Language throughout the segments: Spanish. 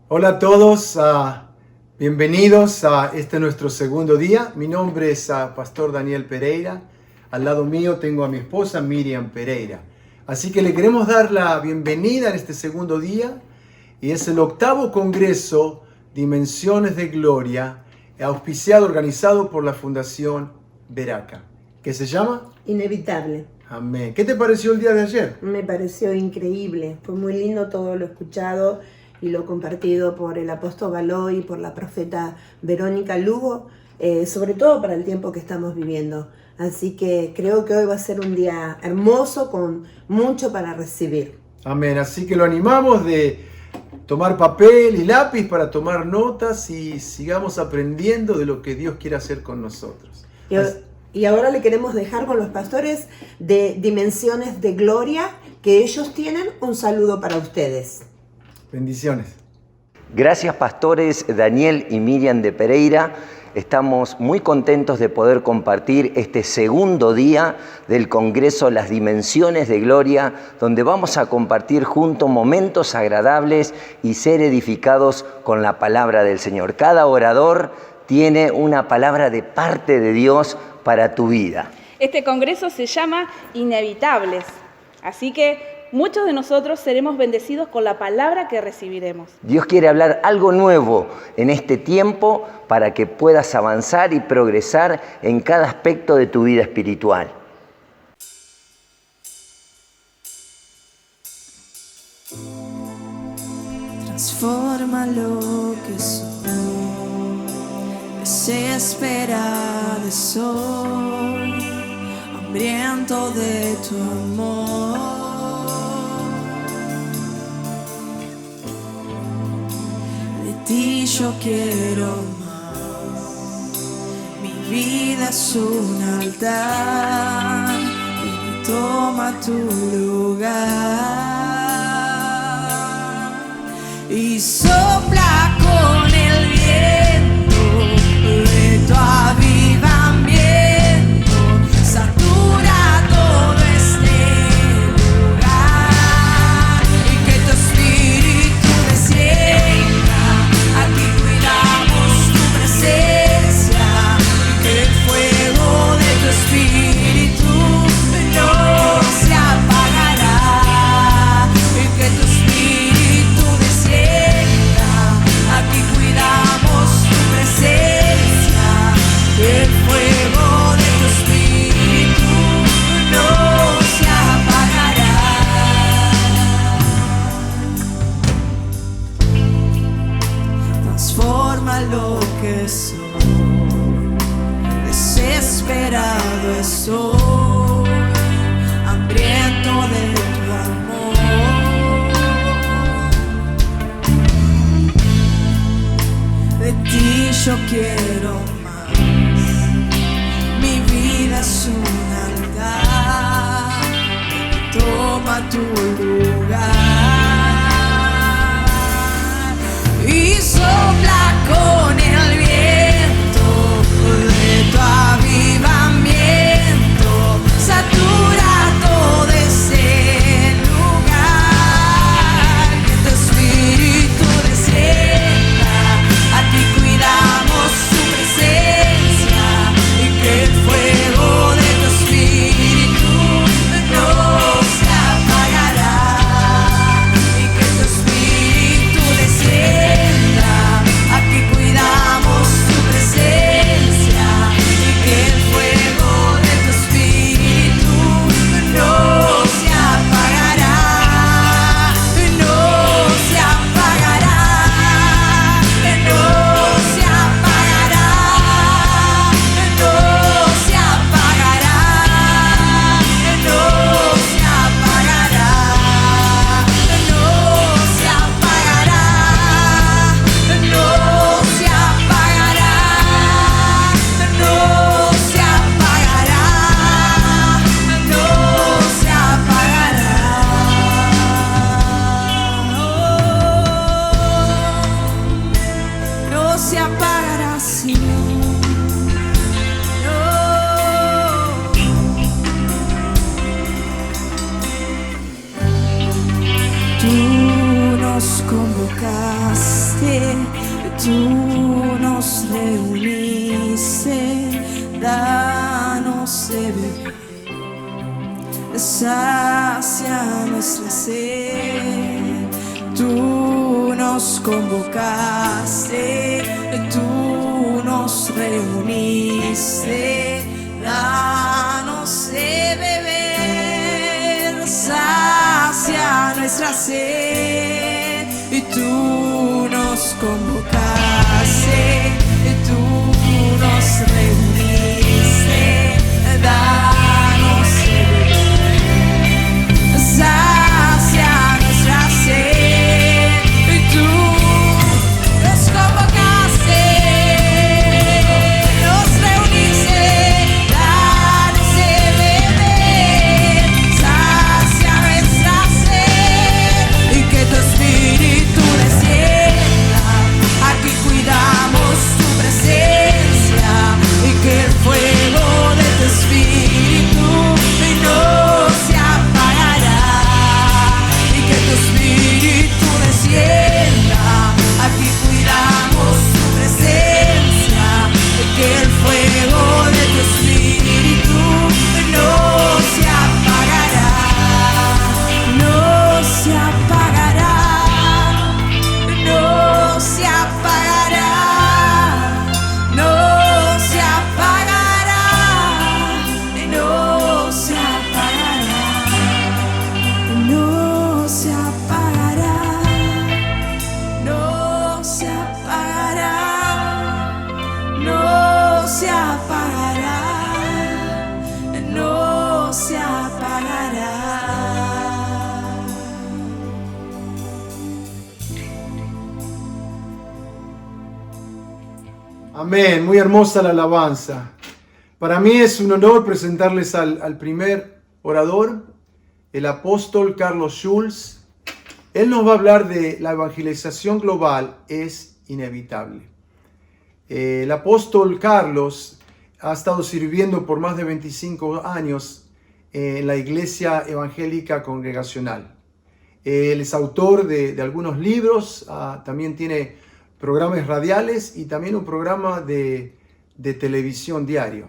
Hola a todos, bienvenidos a este nuestro segundo día. Mi nombre es Pastor Daniel Pereira. Al lado mío tengo a mi esposa Miriam Pereira. Así que le queremos dar la bienvenida en este segundo día y es el 8º Congreso Dimensiones de Gloria, auspiciado, organizado por la Fundación Veraca. ¿Qué se llama? Inevitable. Amén. ¿Qué te pareció el día de ayer? Me pareció increíble. Fue muy lindo todo lo escuchado y lo compartido por el apóstol Baloy y por la profeta Verónica Lugo, sobre todo para el tiempo que estamos viviendo. Así que creo que hoy va a ser un día hermoso con mucho para recibir. Amén. Así que lo animamos de tomar papel y lápiz para tomar notas y sigamos aprendiendo de lo que Dios quiere hacer con nosotros. Y ahora le queremos dejar con los pastores de Dimensiones de Gloria, que ellos tienen un saludo para ustedes. Bendiciones. Gracias, pastores Daniel y Miriam de Pereira. Estamos muy contentos de poder compartir este segundo día del Congreso Las Dimensiones de Gloria, donde vamos a compartir juntos momentos agradables y ser edificados con la palabra del Señor. Cada orador tiene una palabra de parte de Dios para tu vida. Este congreso se llama Inevitables, así que muchos de nosotros seremos bendecidos con la palabra que recibiremos. Dios quiere hablar algo nuevo en este tiempo para que puedas avanzar y progresar en cada aspecto de tu vida espiritual. Transforma lo que soy, desesperado soy, hambriento de tu amor. De ti yo quiero más, mi vida es un altar y toma tu lugar. Y sopla con el viento de tu avivamiento, satura todo este lugar y que tu espíritu descienda. Aquí cuidamos tu presencia y que el fuego de tu espíritu no se apagará y que tu espíritu descienda. Aquí cuidamos tu presencia, el fuego de tu espíritu no se apagará. Transforma lo que soy, desesperado estoy, hambriento de tu amor. De ti yo quiero más, mi vida es un altar, toma tu lugar y sopla con el viento de tu avivamiento, satura todo ese lugar, que tu espíritu descienda. Aquí cuidamos su presencia y que el fuego de tu espíritu no se apagará. Tú nos reuniste, danos de beber, sacia nuestra sed. Tú nos convocaste, tú nos reuniste, danos de beber, sacia nuestra sed. Y tú nos convocaste, tú nos reuniste, danos de beber, sacia nuestra sed. Y tú nos convocaste, nos reuniste, danos de beber, sacia nuestra sed. Y que tu espíritu descienda, aquí cuidamos tu presencia. Y que el fuego de tu espíritu no se apagará. Y que tu espíritu descienda, aquí cuidamos tu presencia. Y que el fuego de tu espíritu no se apagará, no se apagará, no se apagará, no se apagará, no se apagará, no se apagará, no se apagará, no se apagará, no se apagará. Amén, muy hermosa la alabanza. Para mí es un honor presentarles al primer orador, el apóstol Carlos Schulz. Él nos va a hablar de la evangelización global es inevitable. El apóstol Carlos ha estado sirviendo por más de 25 años en la Iglesia Evangélica Congregacional. Él es autor de algunos libros, también tiene programas radiales y también un programa de televisión diario.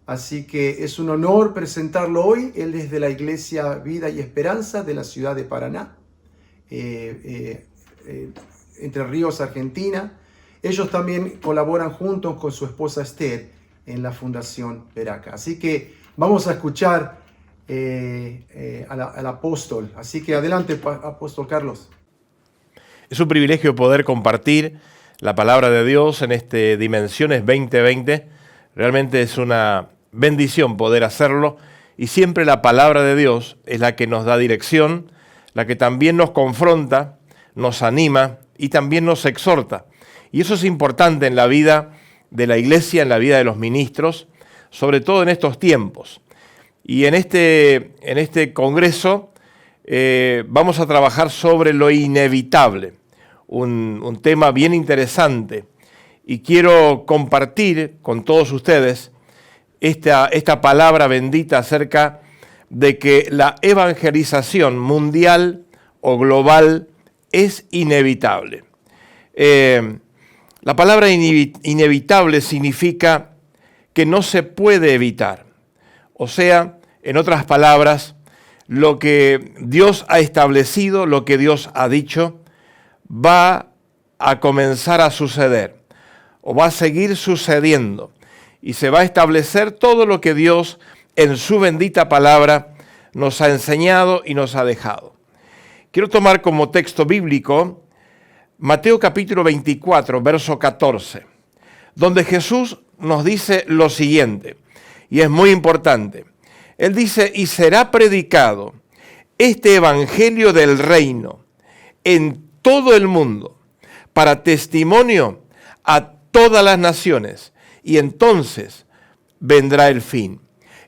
Así que es un honor presentarlo hoy. Él es de la Iglesia Vida y Esperanza de la ciudad de Paraná, Entre Ríos, Argentina. Ellos también colaboran juntos con su esposa Esther en la Fundación Veraca. Así que vamos a escuchar al apóstol. Así que adelante, apóstol Carlos. Es un privilegio poder compartir la palabra de Dios en este Dimensiones 2020. Realmente es una bendición poder hacerlo y siempre la palabra de Dios es la que nos da dirección, la que también nos confronta, nos anima y también nos exhorta. Y eso es importante en la vida de la iglesia, en la vida de los ministros, sobre todo en estos tiempos. Y en este congreso vamos a trabajar sobre lo inevitable, un tema bien interesante. Y quiero compartir con todos ustedes esta palabra bendita acerca de que la evangelización mundial o global es inevitable. La palabra inevitable significa que no se puede evitar. O sea, en otras palabras, lo que Dios ha establecido, lo que Dios ha dicho, va a comenzar a suceder o va a seguir sucediendo y se va a establecer todo lo que Dios en su bendita palabra nos ha enseñado y nos ha dejado. Quiero tomar como texto bíblico Mateo capítulo 24, verso 14, donde Jesús nos dice lo siguiente, y es muy importante. Él dice, y será predicado este evangelio del reino en todo el mundo, para testimonio a todas las naciones, y entonces vendrá el fin.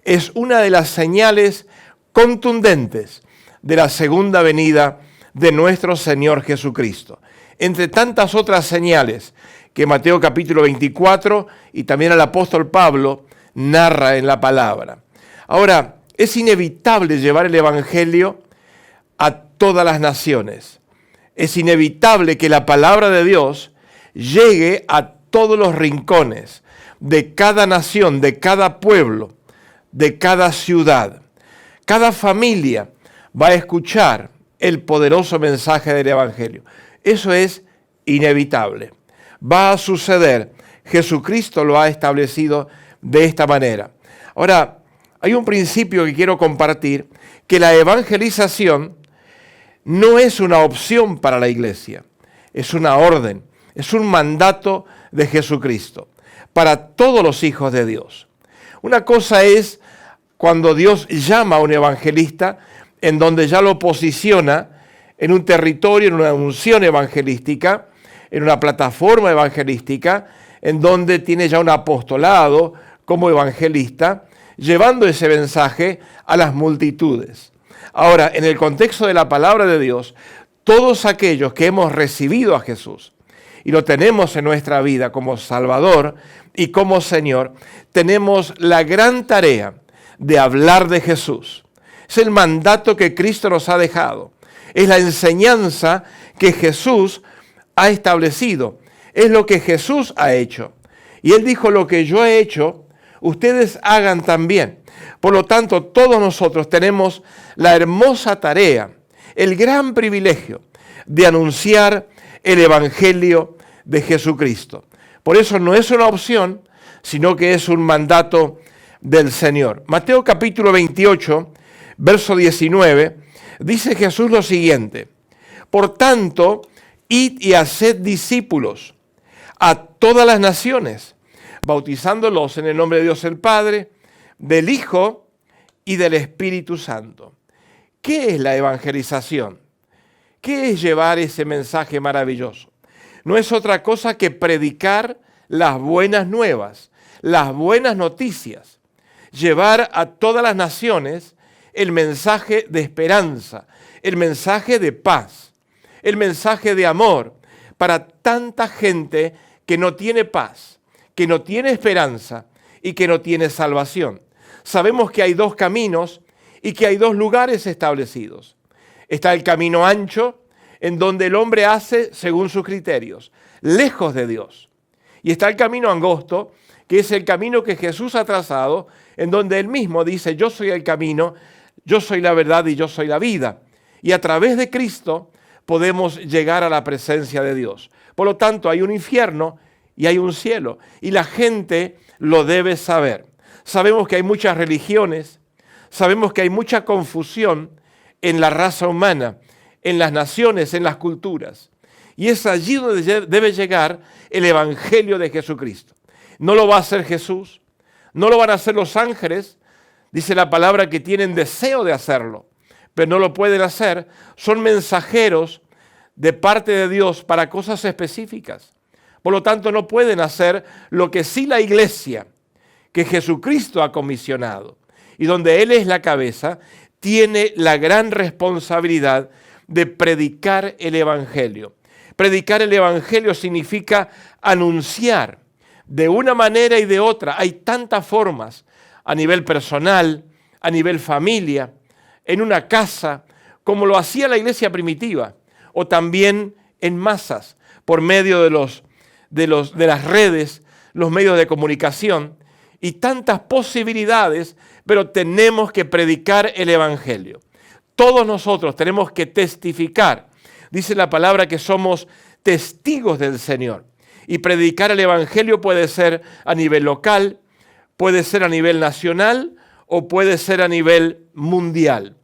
Es una de las señales contundentes de la segunda venida de nuestro Señor Jesucristo. Entre tantas otras señales que Mateo capítulo 24 y también el apóstol Pablo narra en la palabra. Ahora, es inevitable llevar el evangelio a todas las naciones. Es inevitable que la palabra de Dios llegue a todos los rincones de cada nación, de cada pueblo, de cada ciudad. Cada familia va a escuchar el poderoso mensaje del Evangelio. Eso es inevitable. Va a suceder. Jesucristo lo ha establecido de esta manera. Ahora, hay un principio que quiero compartir, que la evangelización no es una opción para la iglesia, es una orden, es un mandato de Jesucristo para todos los hijos de Dios. Una cosa es cuando Dios llama a un evangelista en donde ya lo posiciona en un territorio, en una unción evangelística, en una plataforma evangelística, en donde tiene ya un apostolado como evangelista, llevando ese mensaje a las multitudes. Ahora, en el contexto de la palabra de Dios, todos aquellos que hemos recibido a Jesús y lo tenemos en nuestra vida como Salvador y como Señor, tenemos la gran tarea de hablar de Jesús. Es el mandato que Cristo nos ha dejado. Es la enseñanza que Jesús ha establecido. Es lo que Jesús ha hecho. Y Él dijo, lo que yo he hecho, ustedes hagan también. Por lo tanto, todos nosotros tenemos la hermosa tarea, el gran privilegio de anunciar el Evangelio de Jesucristo. Por eso no es una opción, sino que es un mandato del Señor. Mateo capítulo 28, verso 19, dice Jesús lo siguiente: por tanto, id y haced discípulos a todas las naciones, bautizándolos en el nombre de Dios el Padre, del Hijo y del Espíritu Santo. ¿Qué es la evangelización? ¿Qué es llevar ese mensaje maravilloso? No es otra cosa que predicar las buenas nuevas, las buenas noticias, llevar a todas las naciones el mensaje de esperanza, el mensaje de paz, el mensaje de amor para tanta gente que no tiene paz, que no tiene esperanza y que no tiene salvación. Sabemos que hay dos caminos y que hay dos lugares establecidos. Está el camino ancho, en donde el hombre hace según sus criterios, lejos de Dios. Y está el camino angosto, que es el camino que Jesús ha trazado, en donde Él mismo dice, yo soy el camino, yo soy la verdad y yo soy la vida. Y a través de Cristo podemos llegar a la presencia de Dios. Por lo tanto, hay un infierno y hay un cielo. Y la gente lo debe saber. Sabemos que hay muchas religiones, sabemos que hay mucha confusión en la raza humana, en las naciones, en las culturas. Y es allí donde debe llegar el Evangelio de Jesucristo. No lo va a hacer Jesús, no lo van a hacer los ángeles, dice la palabra que tienen deseo de hacerlo, pero no lo pueden hacer. Son mensajeros de parte de Dios para cosas específicas. Por lo tanto, no pueden hacer lo que sí la iglesia, que Jesucristo ha comisionado, y donde Él es la cabeza, tiene la gran responsabilidad de predicar el Evangelio. Predicar el Evangelio significa anunciar de una manera y de otra. Hay tantas formas, a nivel personal, a nivel familia, en una casa, como lo hacía la iglesia primitiva, o también en masas, por medio de las redes, los medios de comunicación, y tantas posibilidades, pero tenemos que predicar el Evangelio. Todos nosotros tenemos que testificar. Dice la palabra que somos testigos del Señor. Y predicar el Evangelio puede ser a nivel local, puede ser a nivel nacional o puede ser a nivel mundial.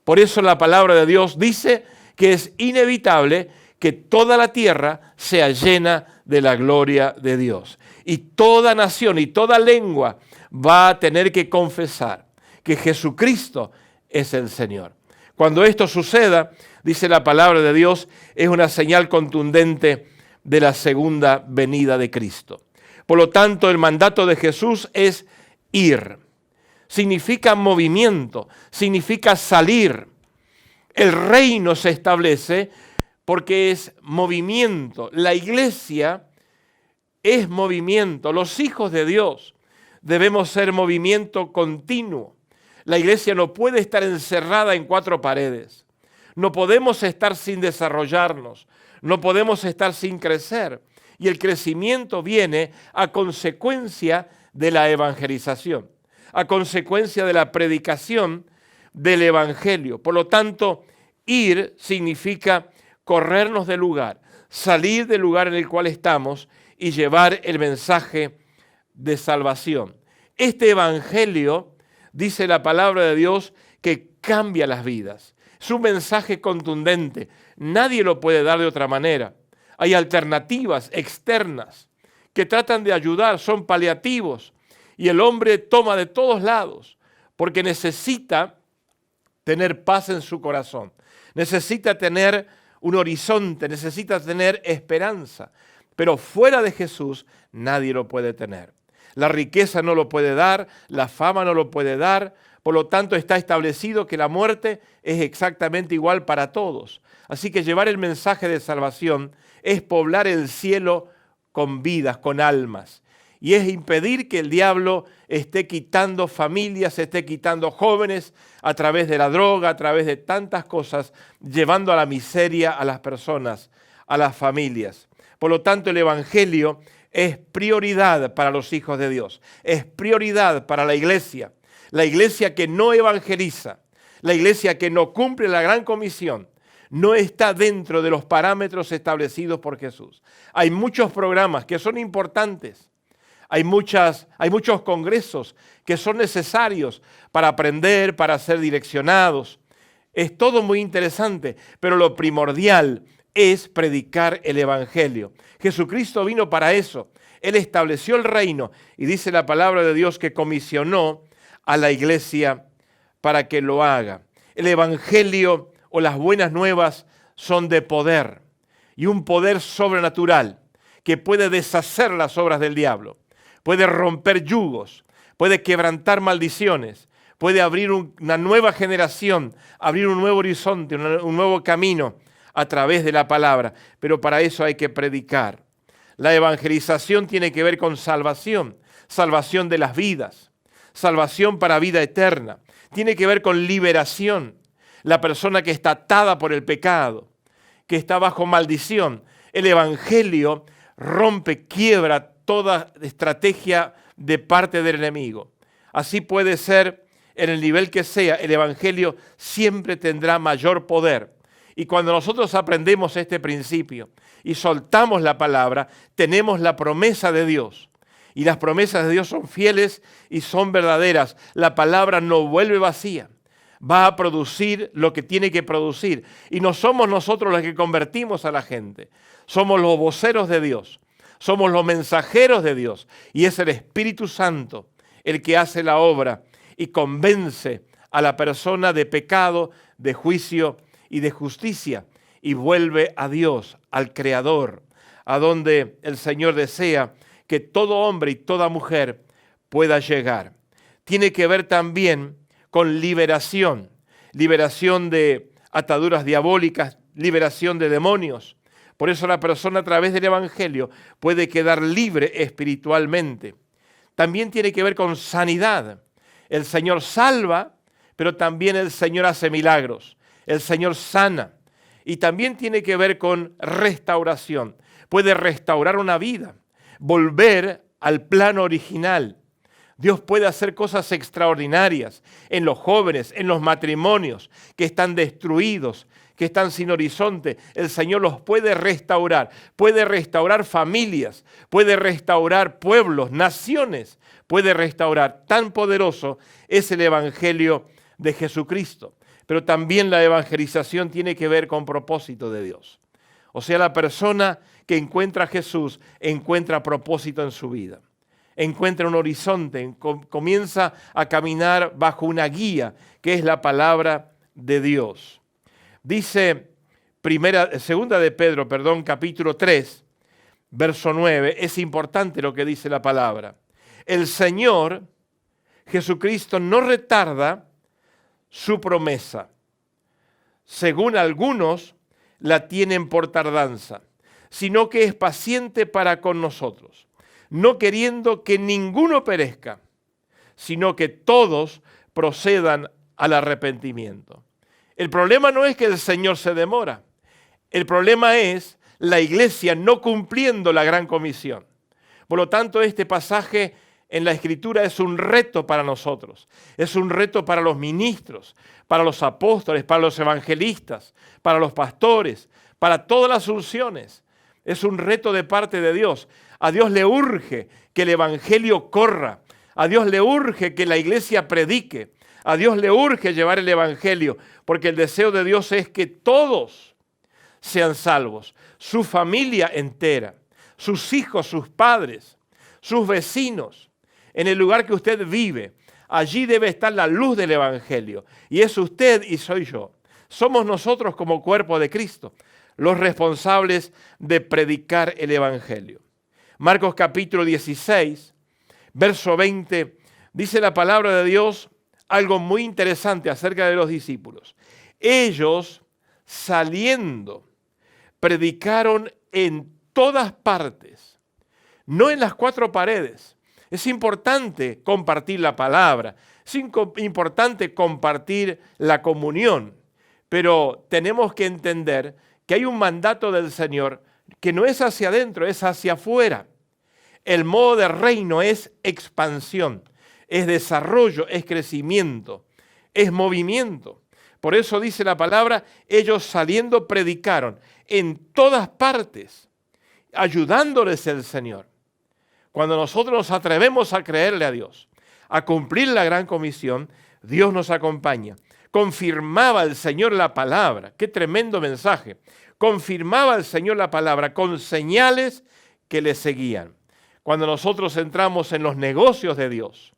Por eso la palabra de Dios dice que es inevitable que toda la tierra sea llena de la gloria de Dios. Y toda nación y toda lengua va a tener que confesar que Jesucristo es el Señor. Cuando esto suceda, dice la palabra de Dios, es una señal contundente de la segunda venida de Cristo. Por lo tanto, el mandato de Jesús es ir. Significa movimiento, significa salir. El reino se establece porque es movimiento. La iglesia es movimiento. Los hijos de Dios debemos ser movimiento continuo. La iglesia no puede estar encerrada en cuatro paredes. No podemos estar sin desarrollarnos. No podemos estar sin crecer. Y el crecimiento viene a consecuencia de la evangelización, a consecuencia de la predicación del Evangelio. Por lo tanto, ir significa corrernos del lugar, salir del lugar en el cual estamos y llevar el mensaje de salvación. Este Evangelio, dice la palabra de Dios, que cambia las vidas. Es un mensaje contundente. Nadie lo puede dar de otra manera. Hay alternativas externas que tratan de ayudar, son paliativos. Y el hombre toma de todos lados porque necesita tener paz en su corazón. Necesita tener un horizonte, necesita tener esperanza. Pero fuera de Jesús nadie lo puede tener. La riqueza no lo puede dar, la fama no lo puede dar. Por lo tanto, está establecido que la muerte es exactamente igual para todos. Así que llevar el mensaje de salvación es poblar el cielo con vidas, con almas. Y es impedir que el diablo esté quitando familias, esté quitando jóvenes a través de la droga, a través de tantas cosas, llevando a la miseria a las personas, a las familias. Por lo tanto, el Evangelio es prioridad para los hijos de Dios, es prioridad para la iglesia que no evangeliza, la iglesia que no cumple la gran comisión, no está dentro de los parámetros establecidos por Jesús. Hay muchos programas que son importantes, hay muchos congresos que son necesarios para aprender, para ser direccionados. Es todo muy interesante, pero lo primordial es predicar el Evangelio. Jesucristo vino para eso. Él estableció el reino y dice la palabra de Dios que comisionó a la iglesia para que lo haga. El Evangelio o las buenas nuevas son de poder y un poder sobrenatural que puede deshacer las obras del diablo, puede romper yugos, puede quebrantar maldiciones, puede abrir una nueva generación, abrir un nuevo horizonte, un nuevo camino a través de la palabra, pero para eso hay que predicar. La evangelización tiene que ver con salvación, salvación de las vidas, salvación para vida eterna. Tiene que ver con liberación. La persona que está atada por el pecado, que está bajo maldición. El Evangelio rompe, quiebra toda estrategia de parte del enemigo. Así puede ser en el nivel que sea, el Evangelio siempre tendrá mayor poder. Y cuando nosotros aprendemos este principio y soltamos la palabra, tenemos la promesa de Dios. Y las promesas de Dios son fieles y son verdaderas. La palabra no vuelve vacía. Va a producir lo que tiene que producir. Y no somos nosotros los que convertimos a la gente. Somos los voceros de Dios. Somos los mensajeros de Dios. Y es el Espíritu Santo el que hace la obra y convence a la persona de pecado, de juicio y de justicia. Y vuelve a Dios, al Creador, a donde el Señor desea que todo hombre y toda mujer pueda llegar. Tiene que ver también con liberación, liberación de ataduras diabólicas, liberación de demonios. Por eso la persona a través del Evangelio puede quedar libre espiritualmente. También tiene que ver con sanidad. El Señor salva, pero también el Señor hace milagros. El Señor sana. Y también tiene que ver con restauración. Puede restaurar una vida, volver al plano original. Dios puede hacer cosas extraordinarias en los jóvenes, en los matrimonios que están destruidos, que están sin horizonte. El Señor los puede restaurar familias, puede restaurar pueblos, naciones, puede restaurar. Tan poderoso es el Evangelio de Jesucristo. Pero también la evangelización tiene que ver con propósito de Dios. O sea, la persona que encuentra a Jesús encuentra propósito en su vida. Encuentra un horizonte, comienza a caminar bajo una guía que es la palabra de Dios. Dice segunda de Pedro, capítulo 3, verso 9, es importante lo que dice la palabra. El Señor Jesucristo no retarda su promesa, según algunos la tienen por tardanza, sino que es paciente para con nosotros, no queriendo que ninguno perezca, sino que todos procedan al arrepentimiento. El problema no es que el Señor se demora, el problema es la iglesia no cumpliendo la gran comisión. Por lo tanto, este pasaje en la Escritura es un reto para nosotros, es un reto para los ministros, para los apóstoles, para los evangelistas, para los pastores, para todas las unciones. Es un reto de parte de Dios. A Dios le urge que el evangelio corra, a Dios le urge que la iglesia predique, a Dios le urge llevar el evangelio, porque el deseo de Dios es que todos sean salvos, su familia entera, sus hijos, sus padres, sus vecinos, en el lugar que usted vive. Allí debe estar la luz del evangelio, y es usted y soy yo. Somos nosotros como cuerpo de Cristo los responsables de predicar el evangelio. Marcos capítulo 16, verso 20, dice la palabra de Dios algo muy interesante acerca de los discípulos. Ellos, saliendo, predicaron en todas partes, no en las cuatro paredes. Es importante compartir la palabra, es importante compartir la comunión, pero tenemos que entender que hay un mandato del Señor que no es hacia adentro, es hacia afuera. El modo de reino es expansión, es desarrollo, es crecimiento, es movimiento. Por eso dice la palabra, ellos saliendo predicaron en todas partes, ayudándoles el Señor. Cuando nosotros nos atrevemos a creerle a Dios, a cumplir la gran comisión, Dios nos acompaña. Confirmaba el Señor la palabra. Qué tremendo mensaje. Confirmaba el Señor la palabra con señales que le seguían. Cuando nosotros entramos en los negocios de Dios,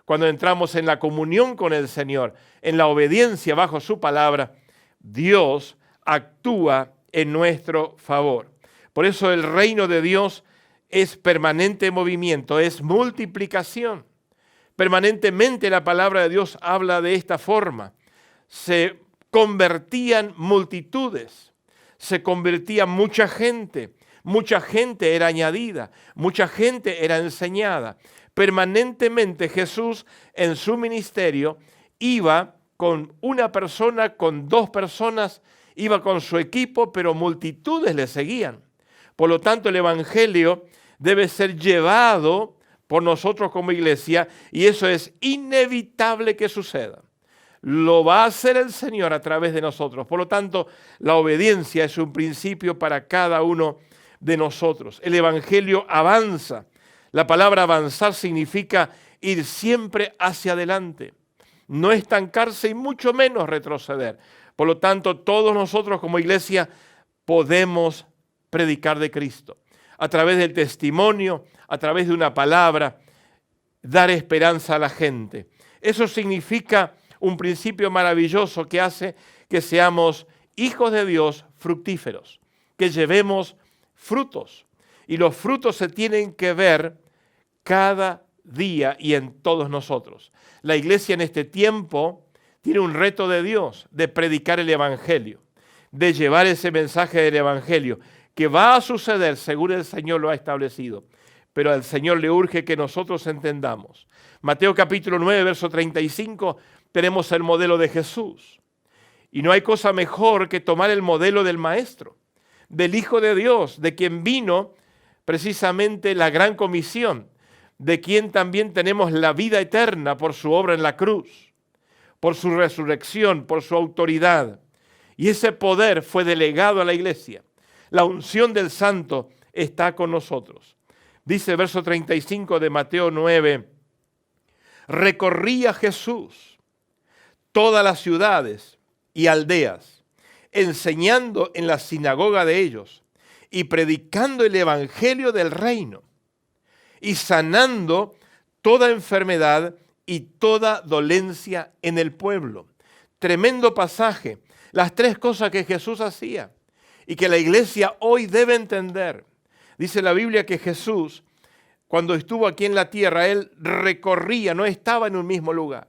cuando entramos en la comunión con el Señor, en la obediencia bajo su palabra, Dios actúa en nuestro favor. Por eso el reino de Dios es permanente movimiento, es multiplicación. Permanentemente la palabra de Dios habla de esta forma. Se convertían multitudes, se convertía mucha gente era añadida, mucha gente era enseñada. Permanentemente Jesús en su ministerio iba con una persona, con dos personas, iba con su equipo, pero multitudes le seguían. Por lo tanto, el evangelio debe ser llevado por nosotros como iglesia y eso es inevitable que suceda. Lo va a hacer el Señor a través de nosotros. Por lo tanto, la obediencia es un principio para cada uno de nosotros. El evangelio avanza. La palabra avanzar significa ir siempre hacia adelante, no estancarse y mucho menos retroceder. Por lo tanto, todos nosotros como iglesia podemos predicar de Cristo. A través del testimonio, a través de una palabra, dar esperanza a la gente. Eso significa un principio maravilloso que hace que seamos hijos de Dios fructíferos, que llevemos frutos. Y los frutos se tienen que ver cada día y en todos nosotros. La iglesia en este tiempo tiene un reto de Dios de predicar el evangelio, de llevar ese mensaje del evangelio, que va a suceder según el Señor lo ha establecido. Pero al Señor le urge que nosotros entendamos. Mateo capítulo 9, verso 35, tenemos el modelo de Jesús. Y no hay cosa mejor que tomar el modelo del Maestro, del Hijo de Dios, de quien vino precisamente la gran comisión, de quien también tenemos la vida eterna por su obra en la cruz, por su resurrección, por su autoridad. Y ese poder fue delegado a la iglesia. La unción del Santo está con nosotros. Dice el verso 35 de Mateo 9, recorría Jesús todas las ciudades y aldeas, enseñando en la sinagoga de ellos y predicando el evangelio del reino y sanando toda enfermedad y toda dolencia en el pueblo. Tremendo pasaje. Las tres cosas que Jesús hacía y que la iglesia hoy debe entender. Dice la Biblia que Jesús, cuando estuvo aquí en la tierra, Él recorría, no estaba en un mismo lugar.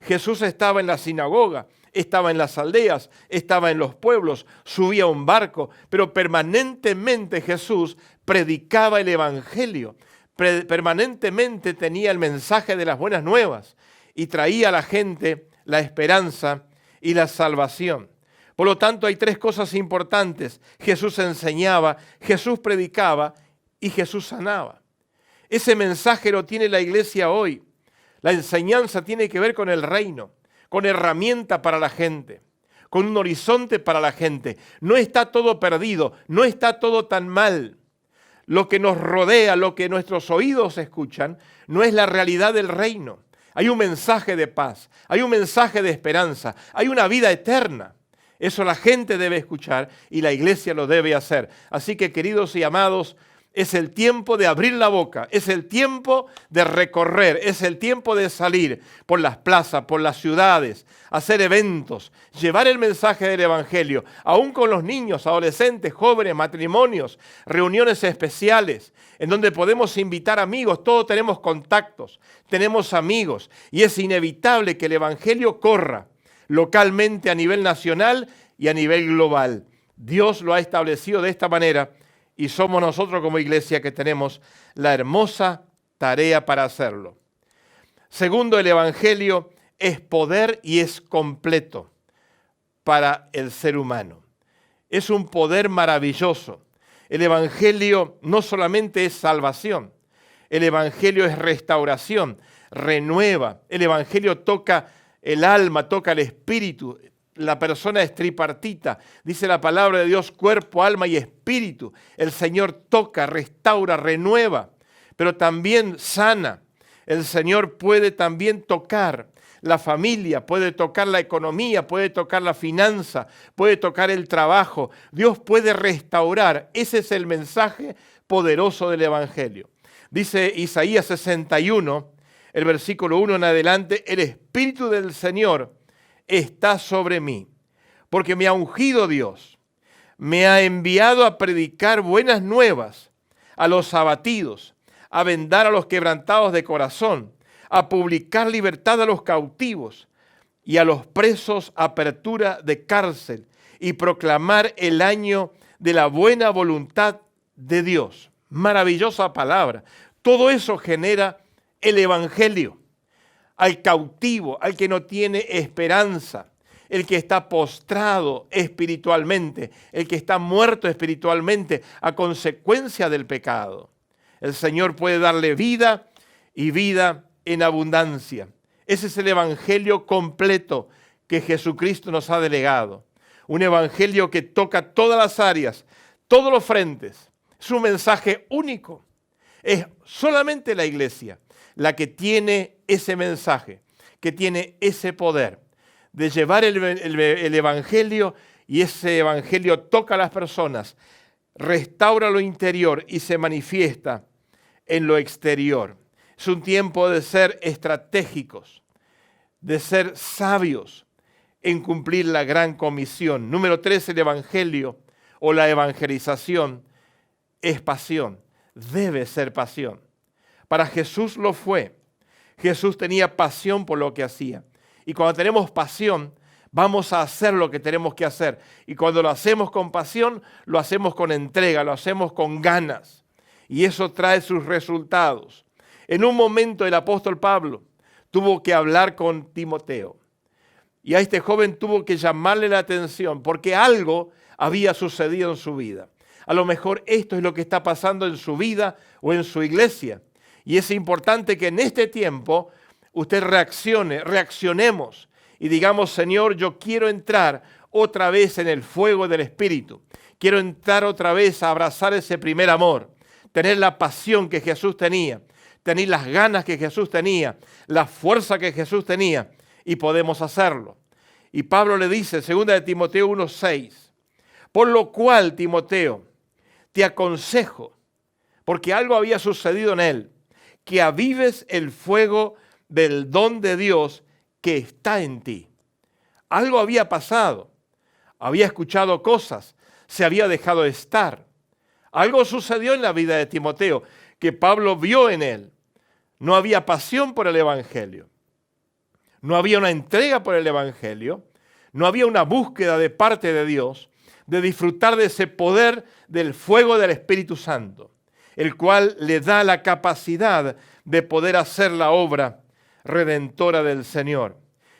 Jesús estaba en la sinagoga, estaba en las aldeas, estaba en los pueblos, subía a un barco, pero permanentemente Jesús predicaba el evangelio. Permanentemente tenía el mensaje de las buenas nuevas y traía a la gente la esperanza y la salvación. Por lo tanto, hay tres cosas importantes. Jesús enseñaba, Jesús predicaba y Jesús sanaba. Ese mensaje lo tiene la iglesia hoy. La enseñanza tiene que ver con el reino, con herramienta para la gente, con un horizonte para la gente. No está todo perdido, no está todo tan mal. Lo que nos rodea, lo que nuestros oídos escuchan, no es la realidad del reino. Hay un mensaje de paz, hay un mensaje de esperanza, hay una vida eterna. Eso la gente debe escuchar y la iglesia lo debe hacer. Así que, queridos y amados, es el tiempo de abrir la boca, es el tiempo de recorrer, es el tiempo de salir por las plazas, por las ciudades, hacer eventos, llevar el mensaje del Evangelio, aún con los niños, adolescentes, jóvenes, matrimonios, reuniones especiales, en donde podemos invitar amigos. Todos tenemos contactos, tenemos amigos, y es inevitable que el Evangelio corra localmente a nivel nacional y a nivel global. Dios lo ha establecido de esta manera y somos nosotros como iglesia que tenemos la hermosa tarea para hacerlo. Segundo, el Evangelio es poder y es completo para el ser humano. Es un poder maravilloso. El Evangelio no solamente es salvación, el Evangelio es restauración, renueva. El Evangelio toca el alma, toca el espíritu. La persona es tripartita, dice la palabra de Dios, cuerpo, alma y espíritu. El Señor toca, restaura, renueva, pero también sana. El Señor puede también tocar la familia, puede tocar la economía, puede tocar la finanza, puede tocar el trabajo. Dios puede restaurar. Ese es el mensaje poderoso del Evangelio. Dice Isaías 61, el versículo 1 en adelante, el Espíritu del Señor está sobre mí, porque me ha ungido Dios, me ha enviado a predicar buenas nuevas a los abatidos, a vendar a los quebrantados de corazón, a publicar libertad a los cautivos y a los presos apertura de cárcel y proclamar el año de la buena voluntad de Dios. Maravillosa palabra. Todo eso genera el Evangelio. Al cautivo, al que no tiene esperanza, el que está postrado espiritualmente, el que está muerto espiritualmente a consecuencia del pecado. El Señor puede darle vida y vida en abundancia. Ese es el Evangelio completo que Jesucristo nos ha delegado. Un Evangelio que toca todas las áreas, todos los frentes. Es un mensaje único. Es solamente la iglesia la que tiene ese mensaje, que tiene ese poder de llevar el Evangelio, y ese Evangelio toca a las personas, restaura lo interior y se manifiesta en lo exterior. Es un tiempo de ser estratégicos, de ser sabios en cumplir la gran comisión. Número 3, el Evangelio o la evangelización es pasión, debe ser pasión. Para Jesús lo fue. Jesús tenía pasión por lo que hacía. Y cuando tenemos pasión, vamos a hacer lo que tenemos que hacer. Y cuando lo hacemos con pasión, lo hacemos con entrega, lo hacemos con ganas. Y eso trae sus resultados. En un momento el apóstol Pablo tuvo que hablar con Timoteo. Y a este joven tuvo que llamarle la atención porque algo había sucedido en su vida. A lo mejor esto es lo que está pasando en su vida o en su iglesia. Y es importante que en este tiempo usted reaccionemos y digamos: Señor, yo quiero entrar otra vez en el fuego del Espíritu. Quiero entrar otra vez a abrazar ese primer amor, tener la pasión que Jesús tenía, tener las ganas que Jesús tenía, la fuerza que Jesús tenía, y podemos hacerlo. Y Pablo le dice, 2 de Timoteo 1:6, por lo cual, Timoteo, te aconsejo, porque algo había sucedido en él, que avives el fuego del don de Dios que está en ti. Algo había pasado, había escuchado cosas, se había dejado estar. Algo sucedió en la vida de Timoteo que Pablo vio en él. No había pasión por el Evangelio, no había una entrega por el Evangelio, no había una búsqueda de parte de Dios de disfrutar de ese poder del fuego del Espíritu Santo, el cual le da la capacidad de poder hacer la obra redentora del Señor.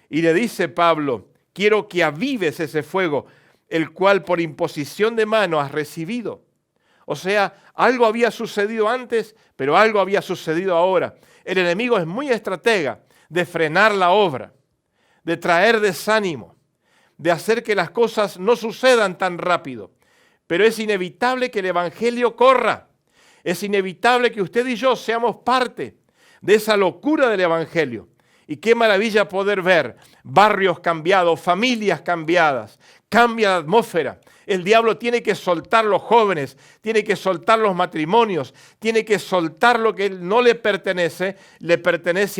Y le dice Pablo, quiero que avives ese fuego, el cual por imposición de mano has recibido. O sea, algo había sucedido antes, pero algo había sucedido ahora. El enemigo es muy estratega de frenar la obra, de traer desánimo, de hacer que las cosas no sucedan tan rápido. Pero es inevitable que el evangelio corra. Es inevitable que usted y yo seamos parte de esa locura del evangelio. Y qué maravilla poder ver barrios cambiados, familias cambiadas, cambia la atmósfera. El diablo tiene que soltar los jóvenes, tiene que soltar los matrimonios, tiene que soltar lo que no le pertenece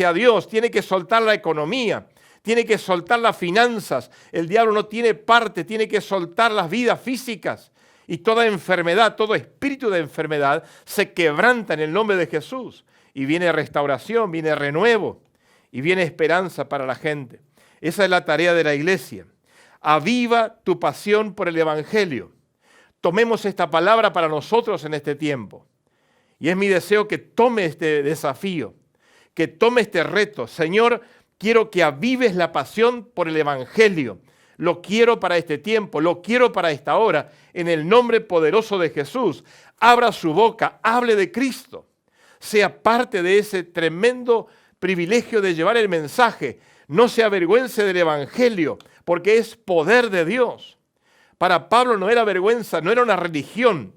a Dios, tiene que soltar la economía, tiene que soltar las finanzas. El diablo no tiene parte, tiene que soltar las vidas físicas. Y toda enfermedad, todo espíritu de enfermedad se quebranta en el nombre de Jesús. Y viene restauración, viene renuevo y viene esperanza para la gente. Esa es la tarea de la iglesia. Aviva tu pasión por el evangelio. Tomemos esta palabra para nosotros en este tiempo. Y es mi deseo que tome este desafío, que tome este reto. Señor, quiero que avives la pasión por el evangelio. Lo quiero para este tiempo, lo quiero para esta hora. En el nombre poderoso de Jesús, abra su boca, hable de Cristo. Sea parte de ese tremendo privilegio de llevar el mensaje. No se avergüence del evangelio, porque es poder de Dios. Para Pablo no era vergüenza, no era una religión,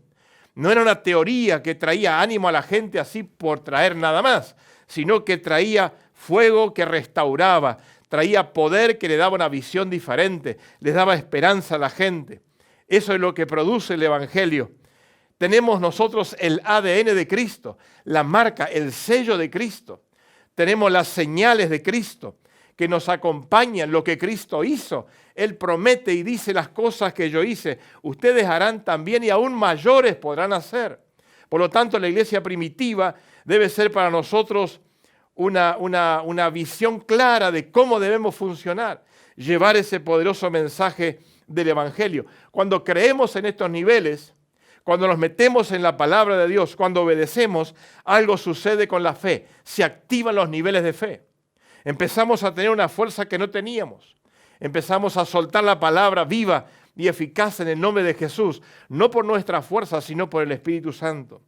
no era una teoría que traía ánimo a la gente así por traer nada más, sino que traía fuego que restauraba, traía poder que le daba una visión diferente, les daba esperanza a la gente. Eso es lo que produce el evangelio. Tenemos nosotros el ADN de Cristo, la marca, el sello de Cristo. Tenemos las señales de Cristo que nos acompañan, lo que Cristo hizo. Él promete y dice: las cosas que yo hice, ustedes harán también y aún mayores podrán hacer. Por lo tanto, la iglesia primitiva debe ser para nosotros una visión clara de cómo debemos funcionar, llevar ese poderoso mensaje del evangelio. Cuando creemos en estos niveles, cuando nos metemos en la palabra de Dios, cuando obedecemos, algo sucede con la fe. Se activan los niveles de fe. Empezamos a tener una fuerza que no teníamos. Empezamos a soltar la palabra viva y eficaz en el nombre de Jesús, no por nuestra fuerza, sino por el Espíritu Santo.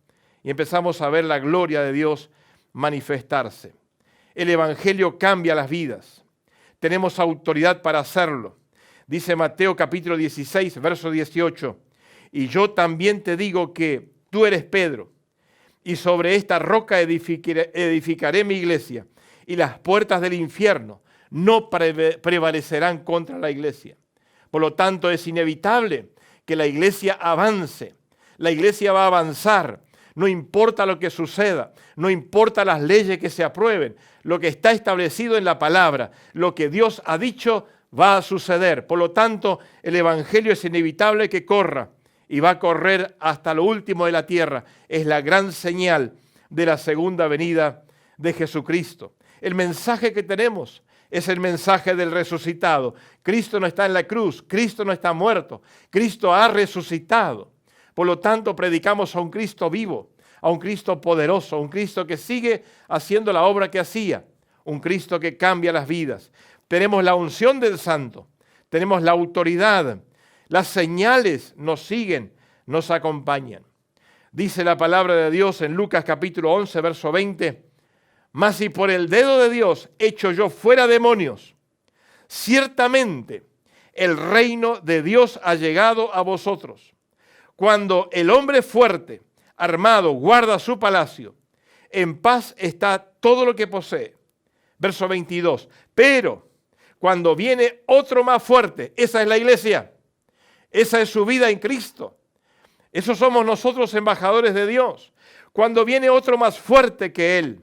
Y empezamos a ver la gloria de Dios manifestarse. El evangelio cambia las vidas. Tenemos autoridad para hacerlo. Dice Mateo capítulo 16, verso 18. Y yo también te digo que tú eres Pedro, y sobre esta roca edificaré mi iglesia, y las puertas del infierno no prevalecerán contra la iglesia. Por lo tanto, es inevitable que la iglesia avance. La iglesia va a avanzar. No importa lo que suceda, no importa las leyes que se aprueben, lo que está establecido en la palabra, lo que Dios ha dicho va a suceder. Por lo tanto, el evangelio es inevitable que corra. Y va a correr hasta lo último de la tierra. Es la gran señal de la segunda venida de Jesucristo. El mensaje que tenemos es el mensaje del resucitado. Cristo no está en la cruz, Cristo no está muerto, Cristo ha resucitado. Por lo tanto, predicamos a un Cristo vivo, a un Cristo poderoso, a un Cristo que sigue haciendo la obra que hacía, un Cristo que cambia las vidas. Tenemos la unción del Santo, tenemos la autoridad. Las señales nos siguen, nos acompañan. Dice la palabra de Dios en Lucas capítulo 11, verso 20. Mas si por el dedo de Dios echo yo fuera demonios, ciertamente el reino de Dios ha llegado a vosotros. Cuando el hombre fuerte, armado, guarda su palacio, en paz está todo lo que posee. Verso 22. Pero cuando viene otro más fuerte, esa es la iglesia. Esa es su vida en Cristo. Esos somos nosotros, embajadores de Dios. Cuando viene otro más fuerte que Él,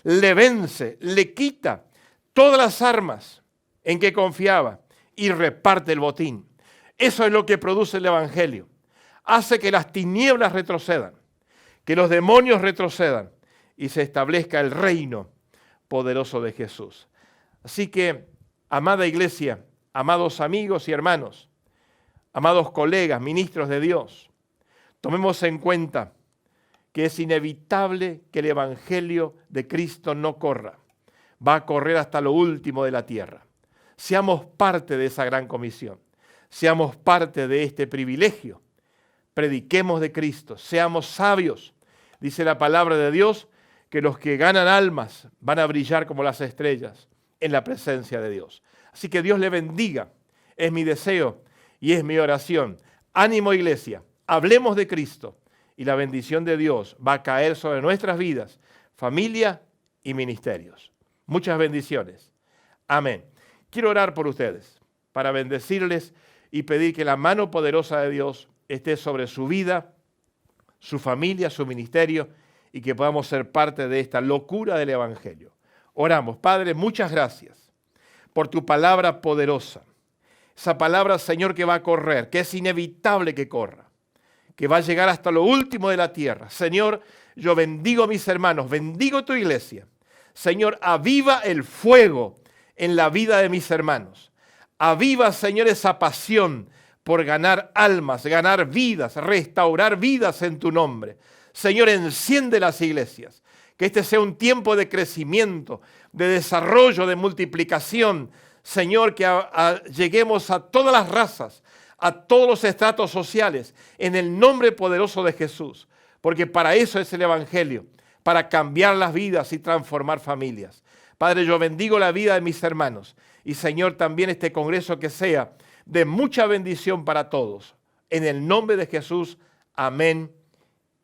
le vence, le quita todas las armas en que confiaba y reparte el botín. Eso es lo que produce el evangelio. Hace que las tinieblas retrocedan, que los demonios retrocedan y se establezca el reino poderoso de Jesús. Así que, amada iglesia, amados amigos y hermanos, amados colegas, ministros de Dios, tomemos en cuenta que es inevitable que el evangelio de Cristo no corra. Va a correr hasta lo último de la tierra. Seamos parte de esa gran comisión. seamos parte de este privilegio. Prediquemos de Cristo, seamos sabios. Dice la palabra de Dios que los que ganan almas van a brillar como las estrellas en la presencia de Dios. Así que Dios le bendiga. Es mi deseo y es mi oración. Ánimo, iglesia, hablemos de Cristo y la bendición de Dios va a caer sobre nuestras vidas, familia y ministerios. Muchas bendiciones. Amén. Quiero orar por ustedes para bendecirles y pedir que la mano poderosa de Dios esté sobre su vida, su familia, su ministerio y que podamos ser parte de esta locura del Evangelio. Oramos. Padre, muchas gracias por tu palabra poderosa. Esa palabra, Señor, que va a correr, que es inevitable que corra, que va a llegar hasta lo último de la tierra. Señor, yo bendigo a mis hermanos, bendigo tu iglesia. Señor, aviva el fuego en la vida de mis hermanos. Aviva, Señor, esa pasión por ganar almas, ganar vidas, restaurar vidas en tu nombre. Señor, enciende las iglesias. Que este sea un tiempo de crecimiento, de desarrollo, de multiplicación. Señor, que lleguemos a todas las razas, a todos los estratos sociales, en el nombre poderoso de Jesús. Porque para eso es el Evangelio, para cambiar las vidas y transformar familias. Padre, yo bendigo la vida de mis hermanos. Y Señor, también este congreso que sea de mucha bendición para todos. En el nombre de Jesús, amén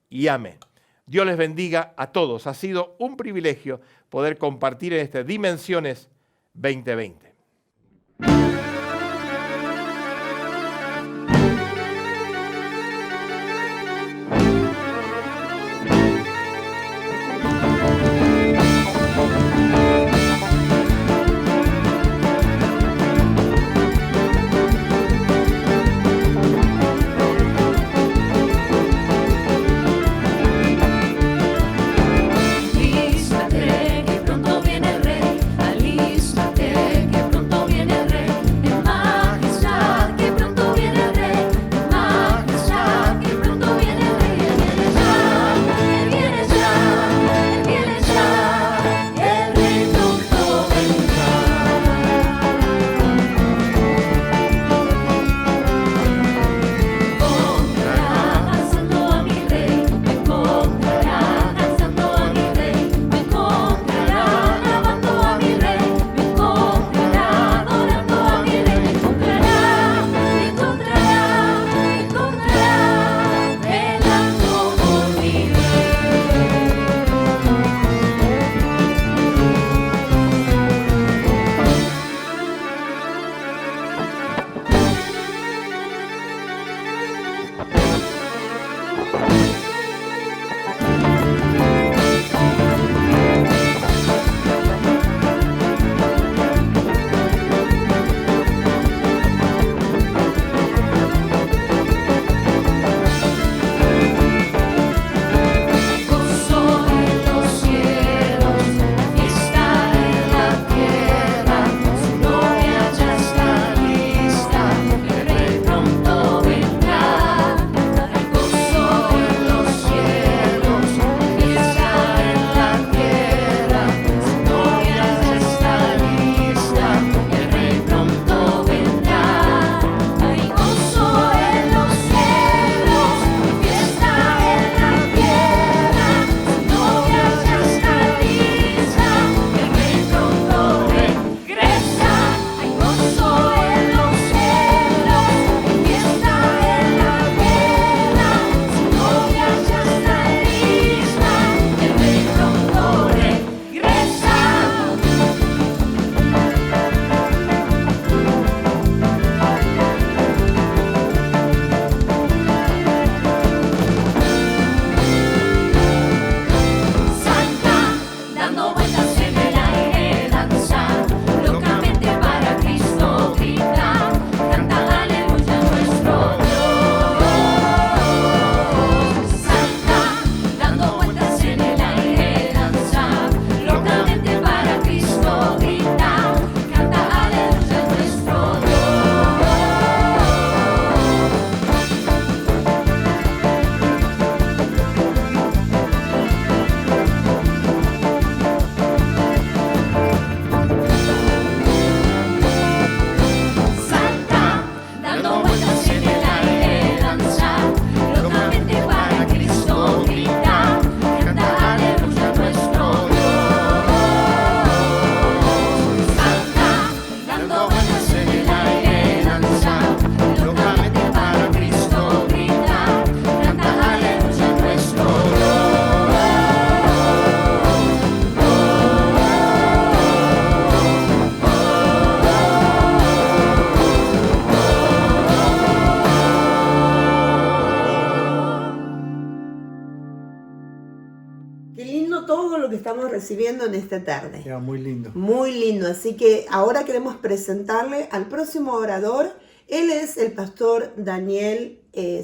y amén. Dios les bendiga a todos. Ha sido un privilegio poder compartir en estas Dimensiones 2020. Alístate que pronto viene el rey, alístate que pronto viene el rey. Qué lindo todo lo que estamos recibiendo en esta tarde. Ya, muy lindo. Muy lindo. Así que ahora queremos presentarle al próximo orador. Él es el pastor Daniel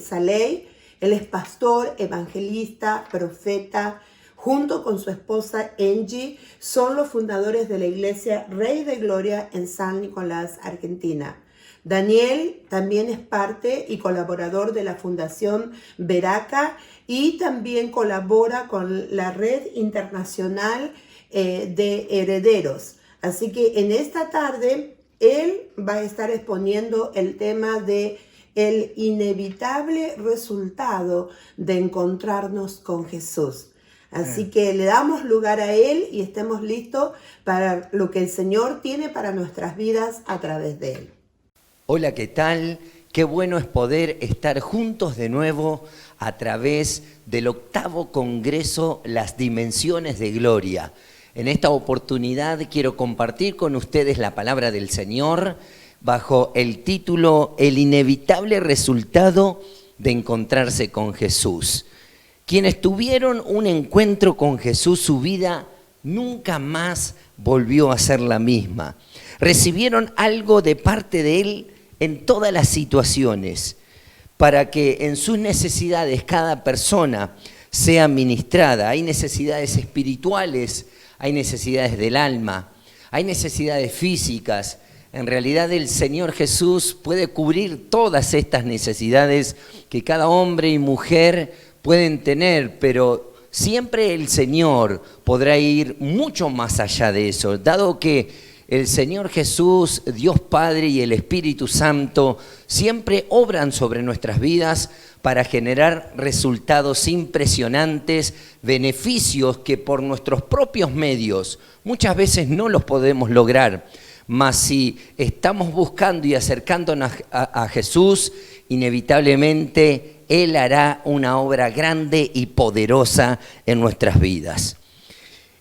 Saley. Él es pastor, evangelista, profeta. Junto con su esposa Angie, son los fundadores de la iglesia Rey de Gloria en San Nicolás, Argentina. Daniel también es parte y colaborador de la Fundación Veraca y también colabora con la Red Internacional de Herederos. Así que en esta tarde él va a estar exponiendo el tema de el inevitable resultado de encontrarnos con Jesús. Así que le damos lugar a él y estemos listos para lo que el Señor tiene para nuestras vidas a través de él. Hola, ¿qué tal? Qué bueno es poder estar juntos de nuevo a través del 8º Congreso Las Dimensiones de Gloria. En esta oportunidad quiero compartir con ustedes la palabra del Señor bajo el título El inevitable resultado de encontrarse con Jesús. Quienes tuvieron un encuentro con Jesús, su vida nunca más volvió a ser la misma. Recibieron algo de parte de Él en todas las situaciones, para que en sus necesidades cada persona sea ministrada. Hay necesidades espirituales, hay necesidades del alma, hay necesidades físicas. En realidad el Señor Jesús puede cubrir todas estas necesidades que cada hombre y mujer pueden tener, pero siempre el Señor podrá ir mucho más allá de eso, dado que el Señor Jesús, Dios Padre y el Espíritu Santo siempre obran sobre nuestras vidas para generar resultados impresionantes, beneficios que por nuestros propios medios muchas veces no los podemos lograr. Mas si estamos buscando y acercándonos a Jesús, inevitablemente Él hará una obra grande y poderosa en nuestras vidas.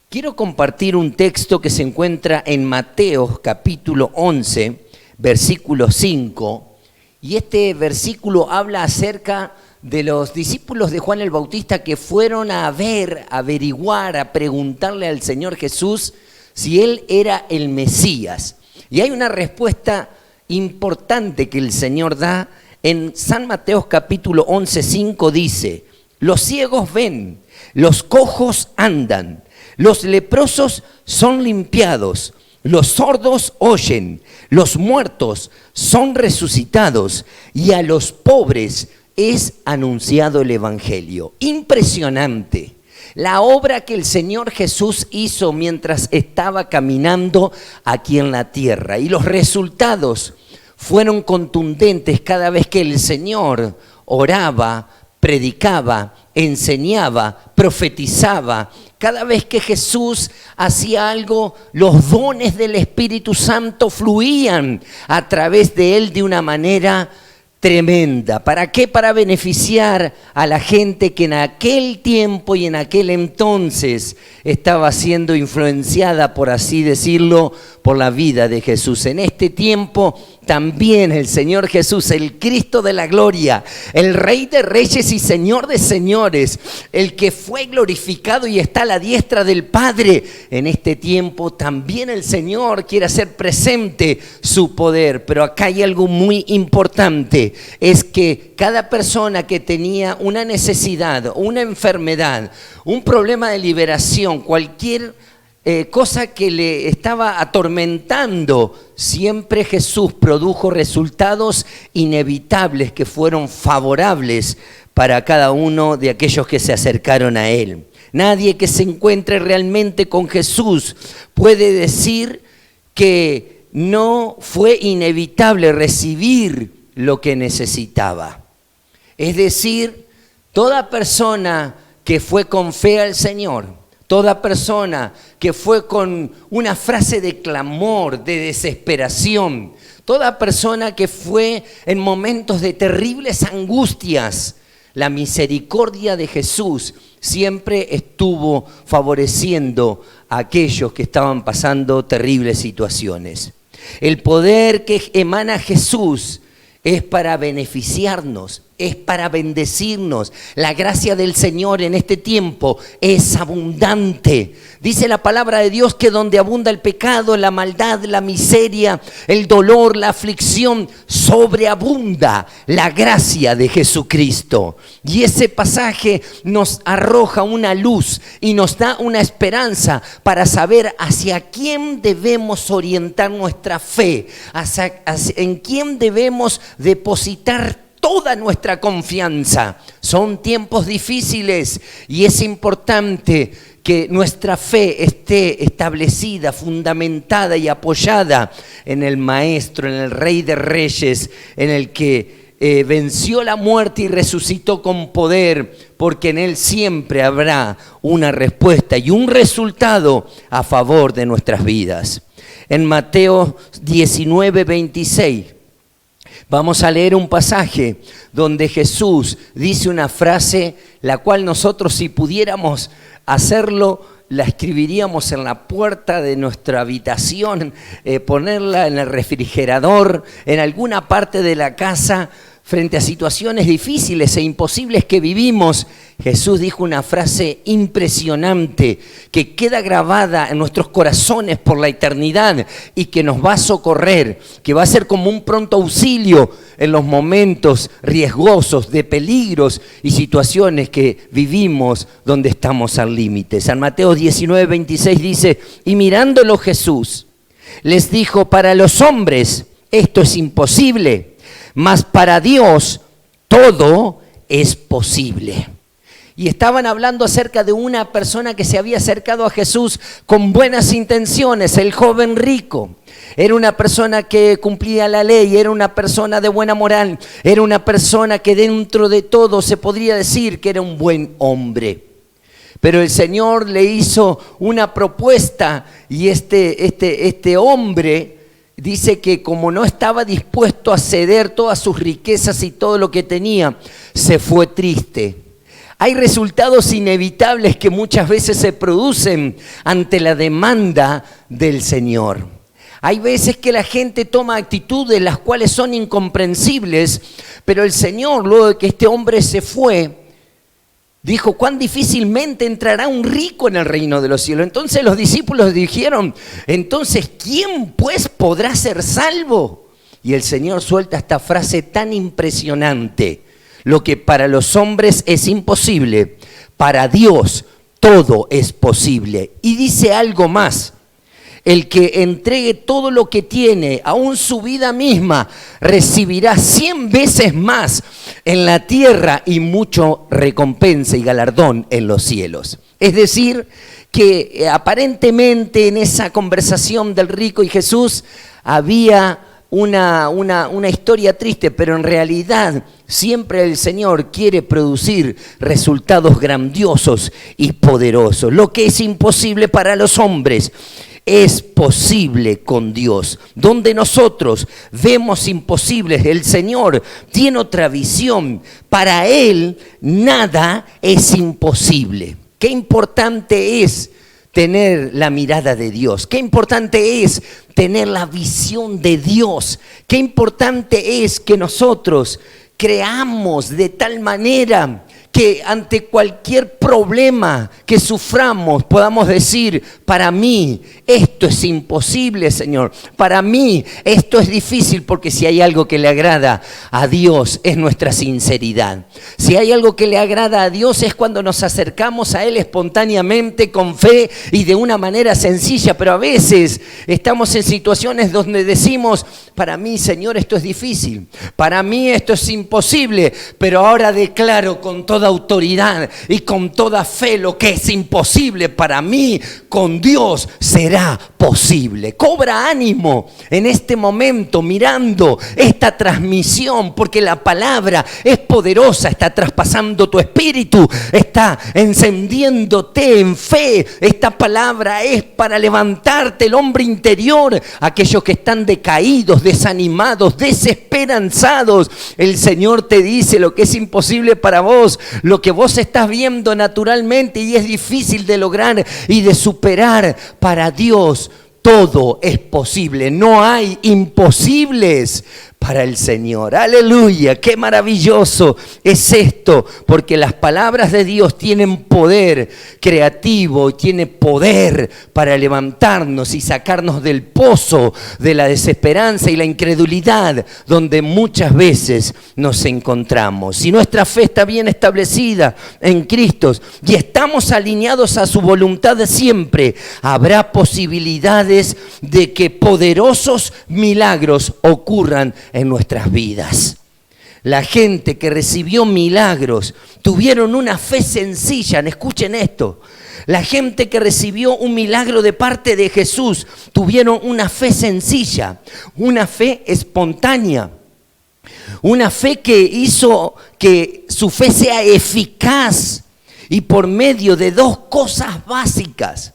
Quiero compartir un texto que se encuentra en Mateo capítulo 11, versículo 5, y este versículo habla acerca de los discípulos de Juan el Bautista que fueron a ver, a averiguar, a preguntarle al Señor Jesús si Él era el Mesías. Y hay una respuesta importante que el Señor da. En San Mateo capítulo 11, 5 dice: los ciegos ven, los cojos andan, los leprosos son limpiados, los sordos oyen, los muertos son resucitados y a los pobres es anunciado el Evangelio. Impresionante. La obra que el Señor Jesús hizo mientras estaba caminando aquí en la tierra, y los resultados fueron contundentes cada vez que el Señor oraba, predicaba, enseñaba, profetizaba. Cada vez que Jesús hacía algo, los dones del Espíritu Santo fluían a través de Él de una manera tremenda. ¿Para qué? Para beneficiar a la gente que en aquel tiempo y en aquel entonces estaba siendo influenciada, por así decirlo, por la vida de Jesús. En este tiempo también el Señor Jesús, el Cristo de la gloria, el Rey de reyes y Señor de señores, el que fue glorificado y está a la diestra del Padre, en este tiempo también el Señor quiere hacer presente su poder. Pero acá hay algo muy importante, es que cada persona que tenía una necesidad, una enfermedad, un problema de liberación, cualquier cosa que le estaba atormentando, siempre Jesús produjo resultados inevitables que fueron favorables para cada uno de aquellos que se acercaron a Él. Nadie que se encuentre realmente con Jesús puede decir que no fue inevitable recibir lo que necesitaba. Es decir, toda persona que fue con fe al Señor, toda persona que fue con una frase de clamor, de desesperación, toda persona que fue en momentos de terribles angustias, la misericordia de Jesús siempre estuvo favoreciendo a aquellos que estaban pasando terribles situaciones. El poder que emana Jesús es para beneficiarnos, es para bendecirnos. La gracia del Señor en este tiempo es abundante. Dice la palabra de Dios que donde abunda el pecado, la maldad, la miseria, el dolor, la aflicción, sobreabunda la gracia de Jesucristo. Y ese pasaje nos arroja una luz y nos da una esperanza para saber hacia quién debemos orientar nuestra fe, en quién debemos depositar toda nuestra confianza. Son tiempos difíciles y es importante que nuestra fe esté establecida, fundamentada y apoyada en el Maestro, en el Rey de Reyes, en el que venció la muerte y resucitó con poder, porque en Él siempre habrá una respuesta y un resultado a favor de nuestras vidas. En Mateo 19:26 vamos a leer un pasaje donde Jesús dice una frase, la cual nosotros, si pudiéramos hacerlo, la escribiríamos en la puerta de nuestra habitación, ponerla en el refrigerador, en alguna parte de la casa, frente a situaciones difíciles e imposibles que vivimos. Jesús dijo una frase impresionante que queda grabada en nuestros corazones por la eternidad y que nos va a socorrer, que va a ser como un pronto auxilio en los momentos riesgosos de peligros y situaciones que vivimos donde estamos al límite. San Mateo 19:26 dice: y mirándolo Jesús les dijo, para los hombres esto es imposible, mas para Dios todo es posible. Y estaban hablando acerca de una persona que se había acercado a Jesús con buenas intenciones, el joven rico. Era una persona que cumplía la ley, era una persona de buena moral, era una persona que dentro de todo se podría decir que era un buen hombre. Pero el Señor le hizo una propuesta y este hombre dice que como no estaba dispuesto a ceder todas sus riquezas y todo lo que tenía, se fue triste. Hay resultados inevitables que muchas veces se producen ante la demanda del Señor. Hay veces que la gente toma actitudes las cuales son incomprensibles, pero el Señor, luego de que este hombre se fue, dijo: cuán difícilmente entrará un rico en el reino de los cielos. Entonces los discípulos dijeron: entonces, ¿quién pues podrá ser salvo? Y el Señor suelta esta frase tan impresionante: lo que para los hombres es imposible, para Dios todo es posible. Y dice algo más: el que entregue todo lo que tiene, aún su vida misma, recibirá 100 veces más en la tierra y mucho recompensa y galardón en los cielos. Es decir, que aparentemente en esa conversación del rico y Jesús había una historia triste, pero en realidad siempre el Señor quiere producir resultados grandiosos y poderosos. Lo que es imposible para los hombres es posible con Dios. Donde nosotros vemos imposibles, el Señor tiene otra visión. Para Él nada es imposible. Qué importante es tener la mirada de Dios. Qué importante es tener la visión de Dios. Qué importante es que nosotros creamos de tal manera que ante cualquier problema que suframos podamos decir: para mí esto es imposible, Señor. Para mí esto es difícil, porque si hay algo que le agrada a Dios es nuestra sinceridad. Si hay algo que le agrada a Dios es cuando nos acercamos a Él espontáneamente, con fe y de una manera sencilla. Pero a veces estamos en situaciones donde decimos: para mí, Señor, esto es difícil. Para mí esto es imposible. Pero ahora declaro con toda autoridad y con toda fe: lo que es imposible para mí, con Dios será posible. Cobra ánimo en este momento mirando esta transmisión, porque la palabra es poderosa, está traspasando tu espíritu, está encendiéndote en fe. Esta palabra es para levantarte el hombre interior, aquellos que están decaídos, desanimados, desesperanzados. El Señor te dice: lo que es imposible para vos, lo que vos estás viendo naturalmente y es difícil de lograr y de superar, para Dios todo es posible. No hay imposibles para el Señor. Aleluya, qué maravilloso es esto, porque las palabras de Dios tienen poder creativo, tiene poder para levantarnos y sacarnos del pozo de la desesperanza y la incredulidad donde muchas veces nos encontramos. Si nuestra fe está bien establecida en Cristo y estamos alineados a su voluntad de siempre, habrá posibilidades de que poderosos milagros ocurran en nuestras vidas. La gente que recibió milagros tuvieron una fe sencilla. Escuchen esto. La gente que recibió un milagro de parte de Jesús tuvieron una fe sencilla, una fe espontánea, una fe que hizo que su fe sea eficaz, y por medio de dos cosas básicas,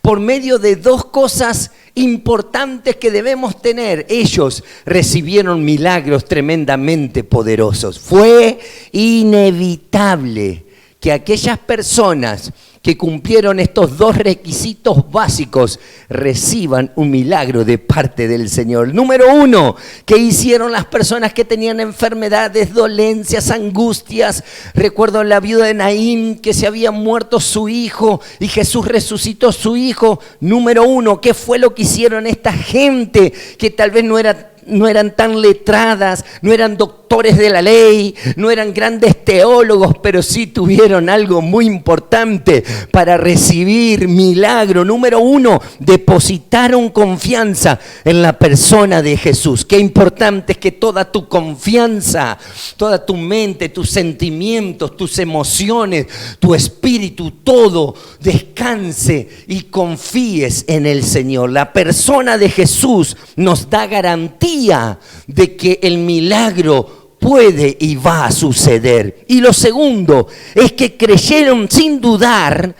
por medio de dos cosas importantes que debemos tener, ellos recibieron milagros tremendamente poderosos. Fue inevitable que aquellas personas que cumplieron estos dos requisitos básicos reciban un milagro de parte del Señor. Número uno, ¿qué hicieron las personas que tenían enfermedades, dolencias, angustias? Recuerdo la viuda de Naín, que se había muerto su hijo y Jesús resucitó su hijo. Número uno, ¿qué fue lo que hicieron esta gente que tal vez no eran tan letradas, no eran doctores de la ley, no eran grandes teólogos, pero sí tuvieron algo muy importante para recibir milagro? Número uno, depositaron confianza en la persona de Jesús. Qué importante es que toda tu confianza, toda tu mente, tus sentimientos, tus emociones, tu espíritu, todo descanse y confíes en el Señor. La persona de Jesús nos da garantía de que el milagro puede y va a suceder. Y lo segundo es que creyeron sin dudar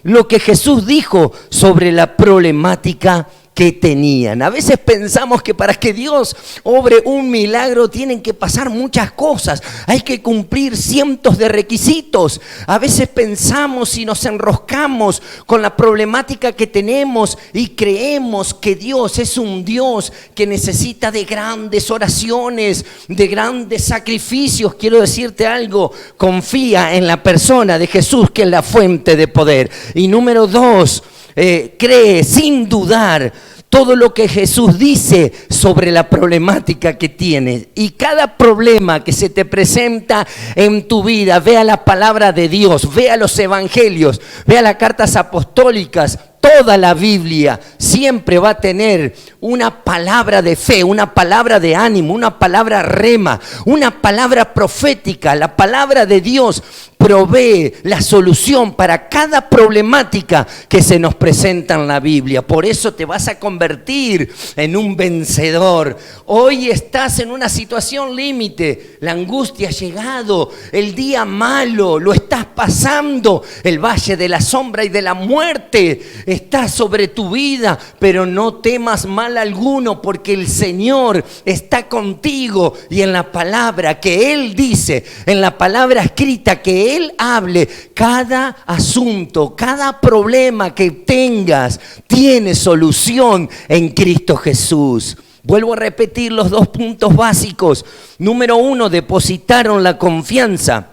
lo que Jesús dijo sobre la problemática que tenían. A veces pensamos que para que Dios obre un milagro tienen que pasar muchas cosas, hay que cumplir cientos de requisitos. A veces pensamos y nos enroscamos con la problemática que tenemos y creemos que Dios es un Dios que necesita de grandes oraciones, de grandes sacrificios. Quiero decirte algo, confía en la persona de Jesús, que es la fuente de poder. Y número dos, cree sin dudar todo lo que Jesús dice sobre la problemática que tienes. Y cada problema que se te presenta en tu vida, vea la palabra de Dios, vea los evangelios, vea las cartas apostólicas. Toda la Biblia siempre va a tener una palabra de fe, una palabra de ánimo, una palabra rema, una palabra profética. La palabra de Dios provee la solución para cada problemática que se nos presenta en la Biblia. Por eso te vas a convertir en un vencedor. Hoy estás en una situación límite, la angustia ha llegado, el día malo lo estás pasando, el valle de la sombra y de la muerte está sobre tu vida, pero no temas mal alguno, porque el Señor está contigo. Y en la palabra que Él dice, en la palabra escrita que Él hable, cada asunto, cada problema que tengas tiene solución en Cristo Jesús. Vuelvo a repetir los dos puntos básicos. Número uno, depositaron la confianza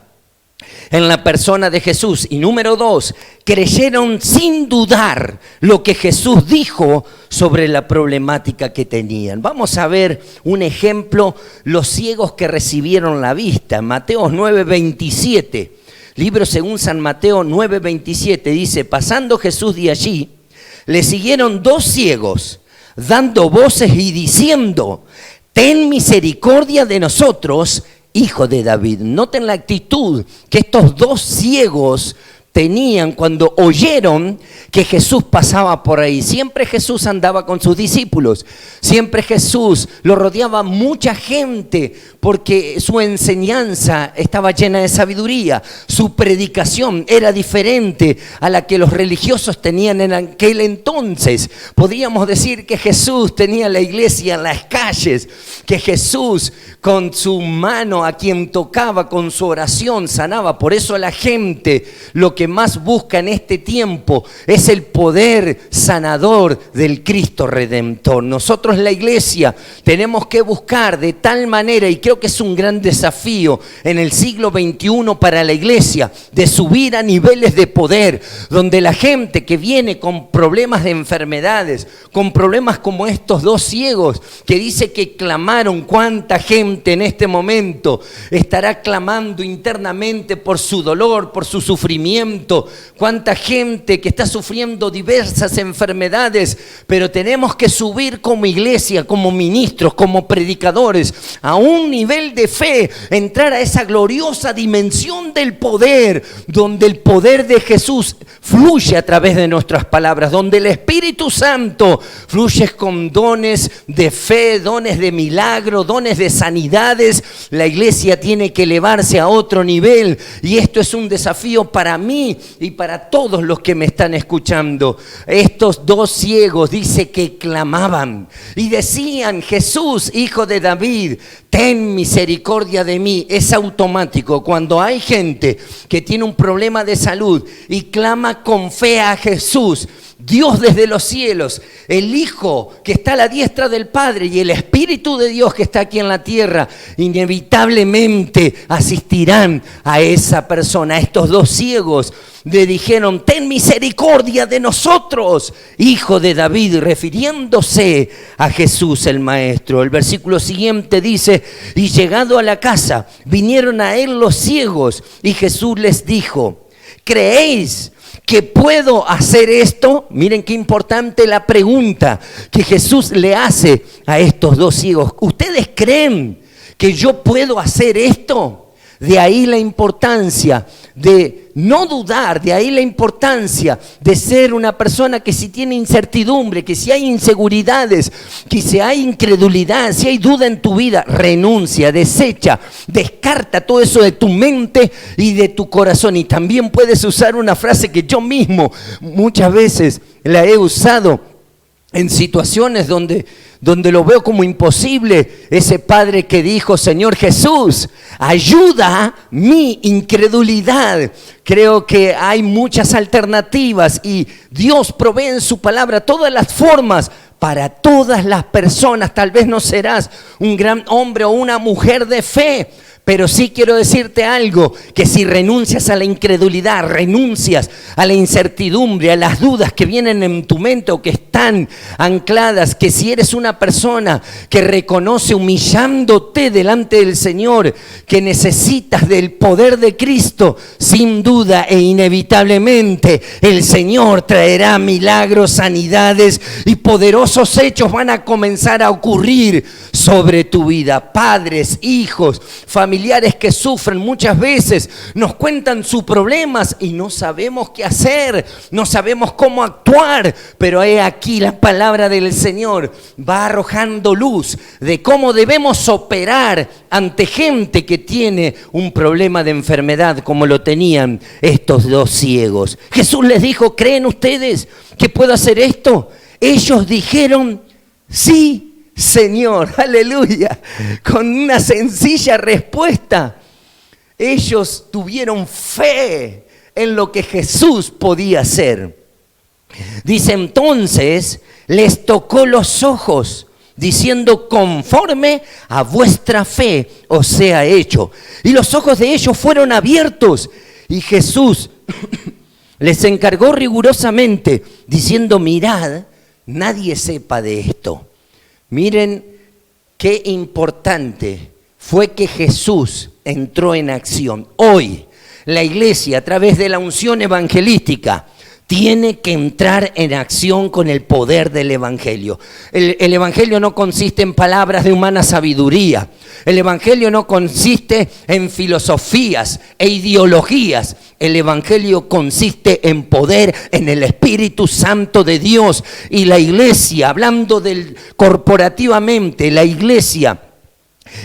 en la persona de Jesús. Y número dos, creyeron sin dudar lo que Jesús dijo sobre la problemática que tenían. Vamos a ver un ejemplo, los ciegos que recibieron la vista. Mateo 9:27, libro según San Mateo 9:27, dice: pasando Jesús de allí, le siguieron dos ciegos, dando voces y diciendo: ten misericordia de nosotros, Hijo de David. Noten la actitud que estos dos ciegos tenían cuando oyeron que Jesús pasaba por ahí. Siempre Jesús andaba con sus discípulos, siempre Jesús lo rodeaba mucha gente, porque su enseñanza estaba llena de sabiduría, su predicación era diferente a la que los religiosos tenían en aquel entonces. Podríamos decir que Jesús tenía la iglesia en las calles, que Jesús con su mano a quien tocaba, con su oración sanaba. Por eso la gente lo que que más busca en este tiempo es el poder sanador del Cristo Redentor. Nosotros, la iglesia, tenemos que buscar de tal manera, y creo que es un gran desafío en el siglo XXI para la iglesia, de subir a niveles de poder, donde la gente que viene con problemas de enfermedades, con problemas como estos dos ciegos, que dice que clamaron, cuánta gente en este momento estará clamando internamente por su dolor, por su sufrimiento, cuánta gente que está sufriendo diversas enfermedades, pero tenemos que subir como iglesia, como ministros, como predicadores, a un nivel de fe, entrar a esa gloriosa dimensión del poder, donde el poder de Jesús fluye a través de nuestras palabras, donde el Espíritu Santo fluye con dones de fe, dones de milagro, dones de sanidades. La iglesia tiene que elevarse a otro nivel, y esto es un desafío para mí y para todos los que me están escuchando. Estos dos ciegos dice que clamaban y decían: Jesús, hijo de David, ten misericordia de mí. Es automático cuando hay gente que tiene un problema de salud y clama con fe a Jesús. Dios desde los cielos, el Hijo que está a la diestra del Padre y el Espíritu de Dios que está aquí en la tierra, inevitablemente asistirán a esa persona. A estos dos ciegos le dijeron: ten misericordia de nosotros, hijo de David, refiriéndose a Jesús el Maestro. El versículo siguiente dice: y llegado a la casa, vinieron a él los ciegos, y Jesús les dijo: ¿creéis que puedo hacer esto? Miren qué importante la pregunta que Jesús le hace a estos dos ciegos. ¿Ustedes creen que yo puedo hacer esto? De ahí la importancia de no dudar, de ahí la importancia de ser una persona que si tiene incertidumbre, que si hay inseguridades, que si hay incredulidad, si hay duda en tu vida, renuncia, desecha, descarta todo eso de tu mente y de tu corazón. Y también puedes usar una frase que yo mismo muchas veces la he usado en situaciones donde lo veo como imposible. Ese padre que dijo: Señor Jesús, ayuda mi incredulidad. Creo que hay muchas alternativas y Dios provee en su palabra todas las formas para todas las personas. Tal vez no serás un gran hombre o una mujer de fe, pero sí quiero decirte algo, que si renuncias a la incredulidad, renuncias a la incertidumbre, a las dudas que vienen en tu mente o que están ancladas, que si eres una persona que reconoce humillándote delante del Señor que necesitas del poder de Cristo, sin duda e inevitablemente el Señor traerá milagros, sanidades y poderosos hechos van a comenzar a ocurrir sobre tu vida. Padres, hijos, familiares que sufren muchas veces nos cuentan sus problemas y no sabemos qué hacer, no sabemos cómo actuar, pero he aquí la palabra del Señor va arrojando luz de cómo debemos operar ante gente que tiene un problema de enfermedad como lo tenían estos dos ciegos. Jesús les dijo: ¿creen ustedes que puedo hacer esto? Ellos dijeron: sí, Señor, aleluya, con una sencilla respuesta. Ellos tuvieron fe en lo que Jesús podía hacer. Dice: entonces les tocó los ojos, diciendo: conforme a vuestra fe os sea hecho. Y los ojos de ellos fueron abiertos, y Jesús les encargó rigurosamente, diciendo: mirad, nadie sepa de esto. Miren qué importante fue que Jesús entró en acción. Hoy la iglesia, a través de la unción evangelística, tiene que entrar en acción con el poder del Evangelio. El Evangelio no consiste en palabras de humana sabiduría. El Evangelio no consiste en filosofías e ideologías. El Evangelio consiste en poder, en el Espíritu Santo de Dios. Y la iglesia, hablando corporativamente, la iglesia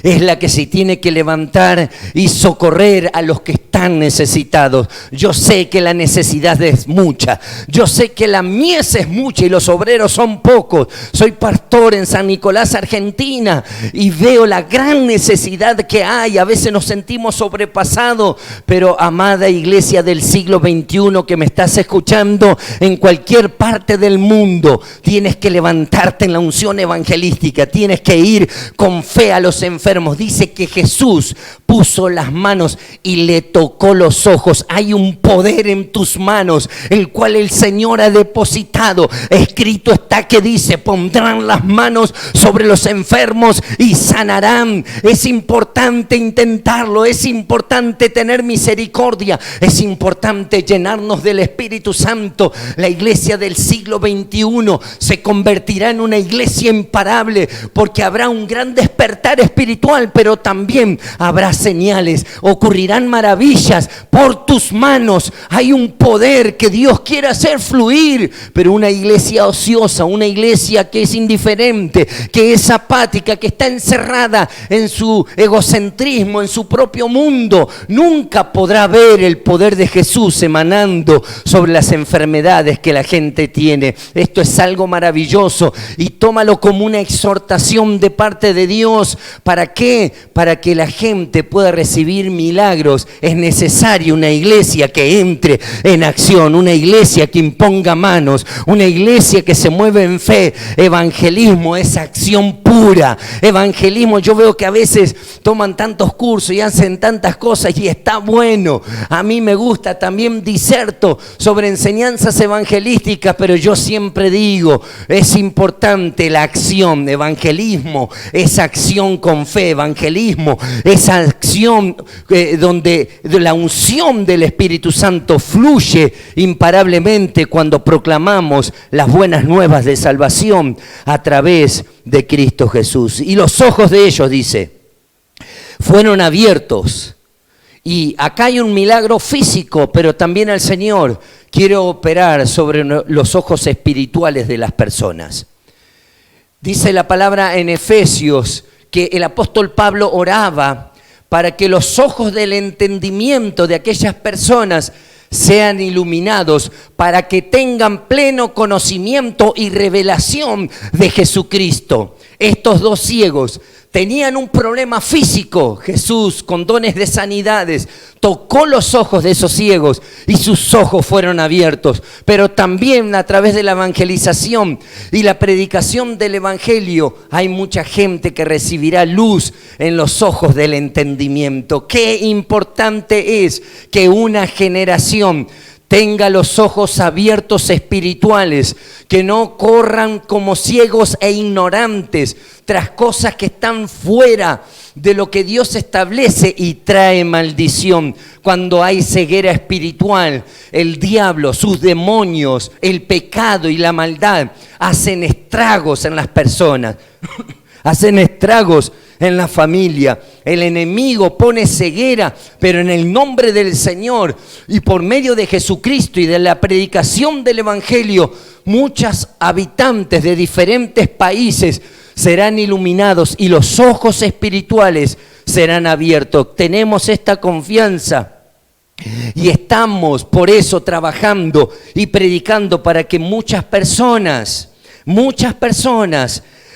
es la que se tiene que levantar y socorrer a los que están necesitados. Yo sé que la necesidad es mucha, yo sé que la mies es mucha y los obreros son pocos. Soy pastor en San Nicolás, Argentina, y veo la gran necesidad que hay. A veces nos sentimos sobrepasados, pero amada iglesia del siglo XXI que me estás escuchando en cualquier parte del mundo, tienes que levantarte en la unción evangelística, tienes que ir con fe a los enfermos. Dice que Jesús puso las manos y le tocó los ojos. Hay un poder en tus manos, el cual el Señor ha depositado. Escrito está que dice, pondrán las manos sobre los enfermos y sanarán. Es importante intentarlo, es importante tener misericordia, es importante llenarnos del Espíritu Santo. La iglesia del siglo XXI se convertirá en una iglesia imparable, porque habrá un gran despertar espiritual, pero también habrá señales, ocurrirán maravillas por tus manos. Hay un poder que Dios quiere hacer fluir, pero una iglesia ociosa, una iglesia que es indiferente, que es apática, que está encerrada en su egocentrismo, en su propio mundo, nunca podrá ver el poder de Jesús emanando sobre las enfermedades que la gente tiene. Esto es algo maravilloso y tómalo como una exhortación de parte de Dios. ¿Para qué? Para que la gente pueda recibir milagros. Es necesaria una iglesia que entre en acción, una iglesia que imponga manos, una iglesia que se mueve en fe. Evangelismo es acción pura. Evangelismo, yo veo que a veces toman tantos cursos y hacen tantas cosas y está bueno. A mí me gusta, también diserto sobre enseñanzas evangelísticas, pero yo siempre digo, es importante la acción. Evangelismo es acción con fe. Evangelismo es acción donde la unción del Espíritu Santo fluye imparablemente cuando proclamamos las buenas nuevas de salvación a través de Cristo Jesús. Y los ojos de ellos, dice, fueron abiertos. Y acá hay un milagro físico, pero también el Señor quiere operar sobre los ojos espirituales de las personas. Dice la palabra en Efesios que el apóstol Pablo oraba para que los ojos del entendimiento de aquellas personas sean iluminados, para que tengan pleno conocimiento y revelación de Jesucristo. Estos dos ciegos tenían un problema físico. Jesús, con dones de sanidades, tocó los ojos de esos ciegos y sus ojos fueron abiertos. Pero también a través de la evangelización y la predicación del evangelio hay mucha gente que recibirá luz en los ojos del entendimiento. Qué importante es que una generación tenga los ojos abiertos espirituales, que no corran como ciegos e ignorantes tras cosas que están fuera de lo que Dios establece y trae maldición. Cuando hay ceguera espiritual, el diablo, sus demonios, el pecado y la maldad hacen estragos en las personas, hacen estragos en la familia. El enemigo pone ceguera, pero en el nombre del Señor y por medio de Jesucristo y de la predicación del evangelio, muchos habitantes de diferentes países serán iluminados y los ojos espirituales serán abiertos. Tenemos esta confianza y estamos por eso trabajando y predicando para que muchas personas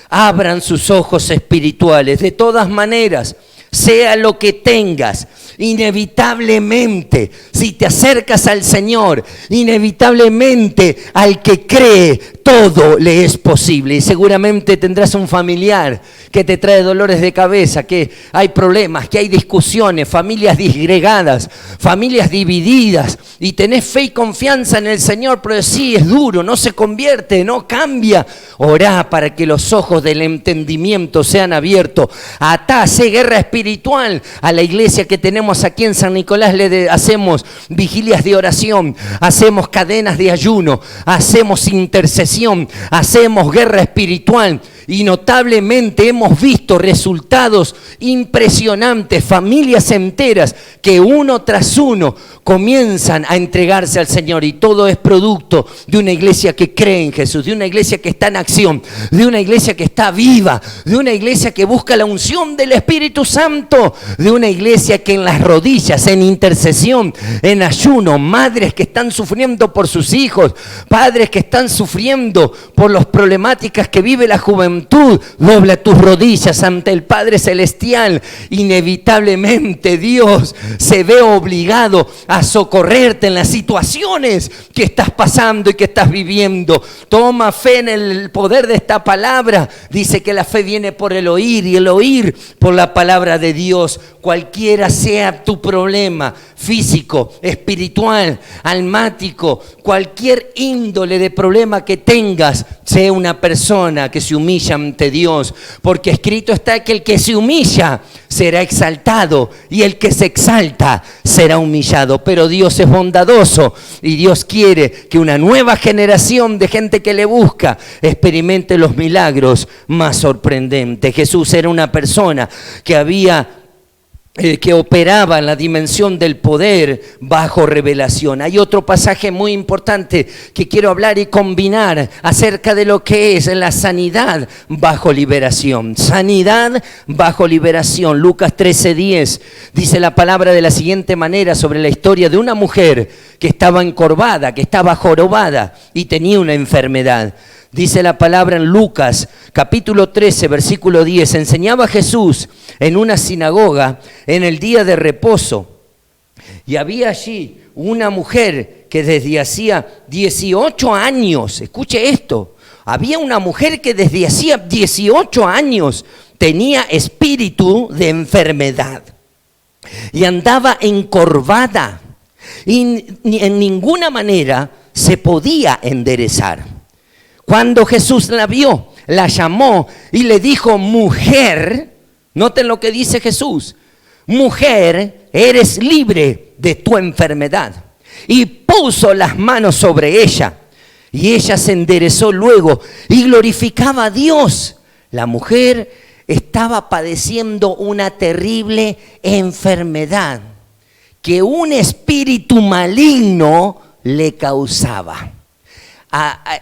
abran sus ojos espirituales. De todas maneras, sea lo que tengas, inevitablemente, si te acercas al Señor, inevitablemente al que cree, todo le es posible. Y seguramente tendrás un familiar que te trae dolores de cabeza, que hay problemas, que hay discusiones, familias disgregadas, familias divididas, y tenés fe y confianza en el Señor, pero sí, es duro, no se convierte, no cambia. Orá para que los ojos del entendimiento sean abiertos. Atá, hacé guerra espiritual. A la iglesia que tenemos aquí en San Nicolás hacemos vigilias de oración, hacemos cadenas de ayuno, hacemos intercesión, hacemos guerra espiritual. Y notablemente hemos visto resultados impresionantes, familias enteras que uno tras uno comienzan a entregarse al Señor, y todo es producto de una iglesia que cree en Jesús, de una iglesia que está en acción, de una iglesia que está viva, de una iglesia que busca la unción del Espíritu Santo, de una iglesia que en las rodillas, en intercesión, en ayuno, madres que están sufriendo por sus hijos, padres que están sufriendo por las problemáticas que vive la juventud, dobla tus rodillas ante el Padre Celestial. Inevitablemente Dios se ve obligado a socorrerte en las situaciones que estás pasando y que estás viviendo. Toma fe en el poder de esta palabra. Dice que la fe viene por el oír y el oír por la palabra de Dios. Cualquiera sea tu problema, físico, espiritual, almático, cualquier índole de problema que tengas, sé una persona que se humilla ante Dios, porque escrito está que el que se humilla será exaltado y el que se exalta será humillado. Pero Dios es bondadoso y Dios quiere que una nueva generación de gente que le busca experimente los milagros más sorprendentes. Jesús era una persona que operaba en la dimensión del poder bajo revelación. Hay otro pasaje muy importante que quiero hablar y combinar acerca de lo que es la sanidad bajo liberación. Sanidad bajo liberación. Lucas 13:10 dice la palabra de la siguiente manera sobre la historia de una mujer que estaba encorvada, que estaba jorobada y tenía una enfermedad. Dice la palabra en Lucas, capítulo 13, versículo 10. Enseñaba Jesús en una sinagoga en el día de reposo. Y había allí una mujer que desde hacía 18 años, escuche esto, había una mujer que desde hacía 18 años tenía espíritu de enfermedad. Y andaba encorvada. Y en ninguna manera se podía enderezar. Cuando Jesús la vio, la llamó y le dijo: mujer, noten lo que dice Jesús, mujer, eres libre de tu enfermedad. Y puso las manos sobre ella, y ella se enderezó luego y glorificaba a Dios. La mujer estaba padeciendo una terrible enfermedad que un espíritu maligno le causaba.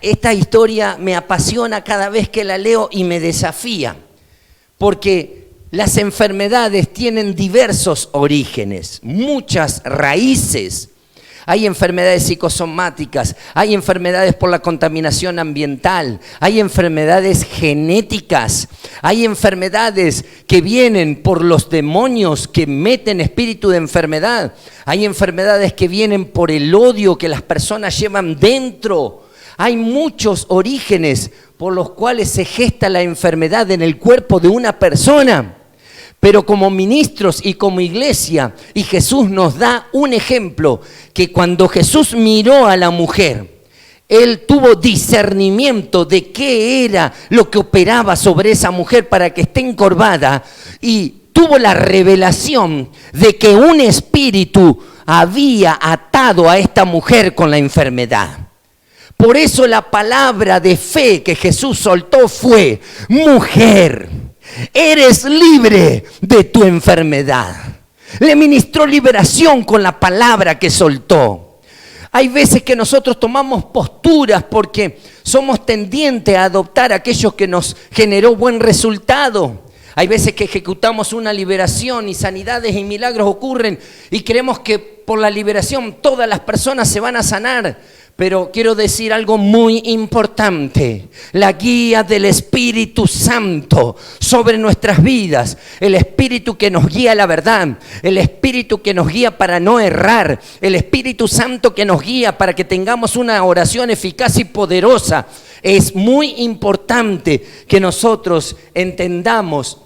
Esta historia me apasiona cada vez que la leo y me desafía, porque las enfermedades tienen diversos orígenes, muchas raíces. Hay enfermedades psicosomáticas, hay enfermedades por la contaminación ambiental, hay enfermedades genéticas, hay enfermedades que vienen por los demonios que meten espíritu de enfermedad, hay enfermedades que vienen por el odio que las personas llevan dentro. Hay muchos orígenes por los cuales se gesta la enfermedad en el cuerpo de una persona. Pero como ministros y como iglesia, y Jesús nos da un ejemplo, que cuando Jesús miró a la mujer, Él tuvo discernimiento de qué era lo que operaba sobre esa mujer para que esté encorvada, y tuvo la revelación de que un espíritu había atado a esta mujer con la enfermedad. Por eso la palabra de fe que Jesús soltó fue: mujer, eres libre de tu enfermedad. Le ministró liberación con la palabra que soltó. Hay veces que nosotros tomamos posturas porque somos tendientes a adoptar aquello que nos generó buen resultado. Hay veces que ejecutamos una liberación y sanidades y milagros ocurren y creemos que por la liberación todas las personas se van a sanar. Pero quiero decir algo muy importante: la guía del Espíritu Santo sobre nuestras vidas, el Espíritu que nos guía a la verdad, el Espíritu que nos guía para no errar, el Espíritu Santo que nos guía para que tengamos una oración eficaz y poderosa. Es muy importante que nosotros entendamos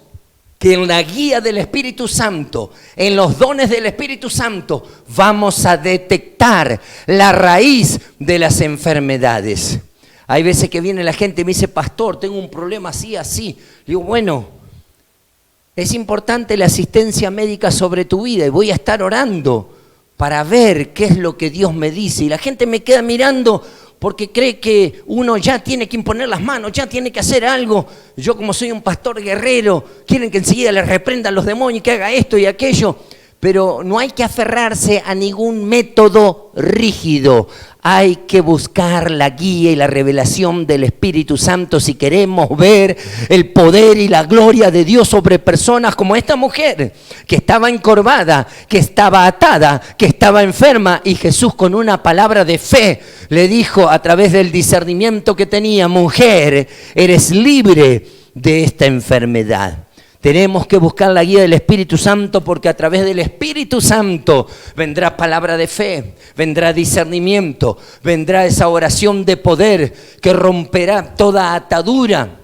que en la guía del Espíritu Santo, en los dones del Espíritu Santo, vamos a detectar la raíz de las enfermedades. Hay veces que viene la gente y me dice: pastor, tengo un problema así, así. Digo, bueno, es importante la asistencia médica sobre tu vida y voy a estar orando para ver qué es lo que Dios me dice. Y la gente me queda mirando porque cree que uno ya tiene que imponer las manos, ya tiene que hacer algo. Yo, como soy un pastor guerrero, quieren que enseguida le reprendan los demonios, que haga esto y aquello. Pero no hay que aferrarse a ningún método rígido. Hay que buscar la guía y la revelación del Espíritu Santo si queremos ver el poder y la gloria de Dios sobre personas como esta mujer, que estaba encorvada, que estaba atada, que estaba enferma, y Jesús, con una palabra de fe, le dijo a través del discernimiento que tenía: mujer, eres libre de esta enfermedad. Tenemos que buscar la guía del Espíritu Santo, porque a través del Espíritu Santo vendrá palabra de fe, vendrá discernimiento, vendrá esa oración de poder que romperá toda atadura.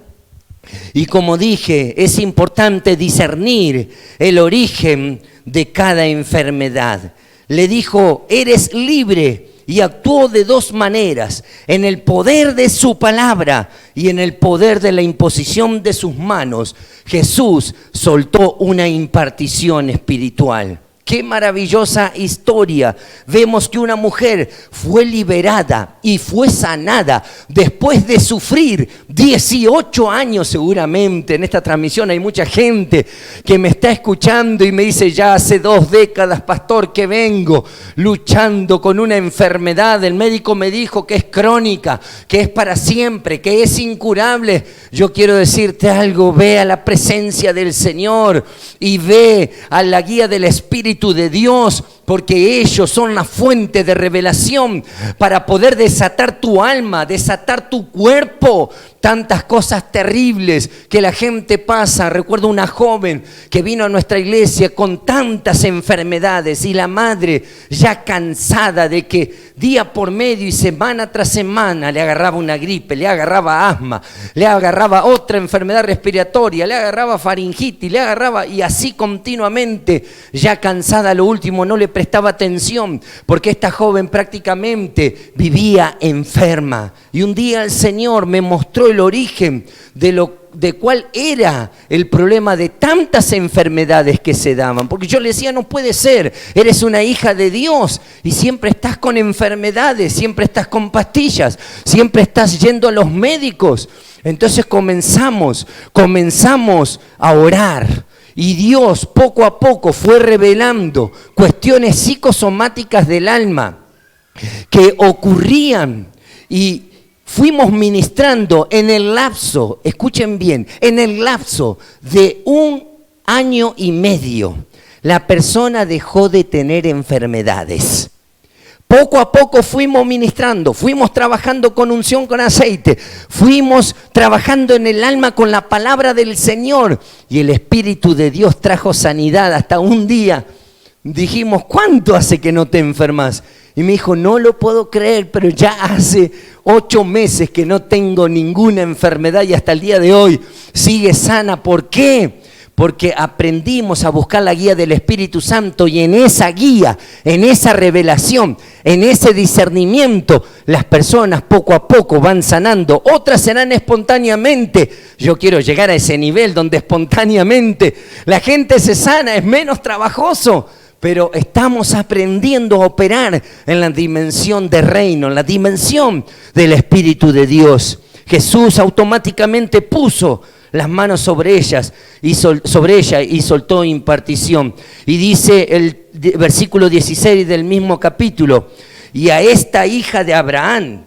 Y como dije, es importante discernir el origen de cada enfermedad. Le dijo: eres libre. Y actuó de dos maneras: en el poder de su palabra y en el poder de la imposición de sus manos. Jesús soltó una impartición espiritual. ¡Qué maravillosa historia! Vemos que una mujer fue liberada y fue sanada después de sufrir 18 años seguramente. En esta transmisión hay mucha gente que me está escuchando y me dice: ya hace 2 décadas, pastor, que vengo luchando con una enfermedad. El médico me dijo que es crónica, que es para siempre, que es incurable. Yo quiero decirte algo: ve a la presencia del Señor y ve a la guía del Espíritu de Dios, porque ellos son la fuente de revelación para poder desatar tu alma, desatar tu cuerpo. Tantas cosas terribles que la gente pasa. Recuerdo una joven que vino a nuestra iglesia con tantas enfermedades, y la madre, ya cansada de que día por medio y semana tras semana le agarraba una gripe, le agarraba asma, le agarraba otra enfermedad respiratoria, le agarraba faringitis, le agarraba, y así continuamente, ya cansada, a lo último no le prestaba atención, porque esta joven prácticamente vivía enferma. Y un día el Señor me mostró el origen de cuál era el problema de tantas enfermedades que se daban. Porque yo le decía: no puede ser, eres una hija de Dios y siempre estás con enfermedades, siempre estás con pastillas, siempre estás yendo a los médicos. Entonces comenzamos a orar. Y Dios poco a poco fue revelando cuestiones psicosomáticas del alma que ocurrían, y fuimos ministrando en el lapso, escuchen bien, en el lapso de 1 año y medio, la persona dejó de tener enfermedades. Poco a poco fuimos ministrando, fuimos trabajando con unción, con aceite, fuimos trabajando en el alma con la palabra del Señor, y el Espíritu de Dios trajo sanidad. Hasta un día dijimos: ¿cuánto hace que no te enfermas? Y me dijo: no lo puedo creer, pero ya hace 8 meses que no tengo ninguna enfermedad y hasta el día de hoy sigue sana. ¿Por qué? Porque aprendimos a buscar la guía del Espíritu Santo, y en esa guía, en esa revelación, en ese discernimiento, las personas poco a poco van sanando. Otras serán espontáneamente. Yo quiero llegar a ese nivel donde espontáneamente la gente se sana, es menos trabajoso. Pero estamos aprendiendo a operar en la dimensión del reino, en la dimensión del Espíritu de Dios. Jesús automáticamente puso las manos sobre ella y soltó impartición. Y dice el versículo 16 del mismo capítulo: y a esta hija de Abraham,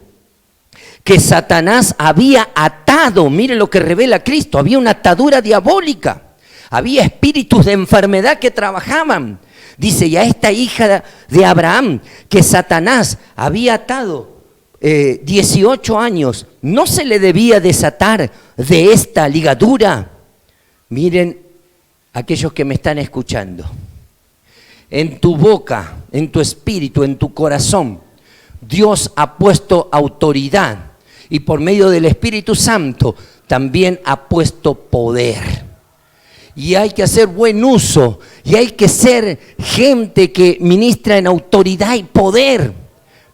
que Satanás había atado, mire lo que revela Cristo, había una atadura diabólica, había espíritus de enfermedad que trabajaban. Dice: y a esta hija de Abraham, que Satanás había atado 18 años, ¿no se le debía desatar de esta ligadura? Miren, aquellos que me están escuchando, en tu boca, en tu espíritu, en tu corazón, Dios ha puesto autoridad, y por medio del Espíritu Santo también ha puesto poder. Y hay que hacer buen uso, y hay que ser gente que ministra en autoridad y poder.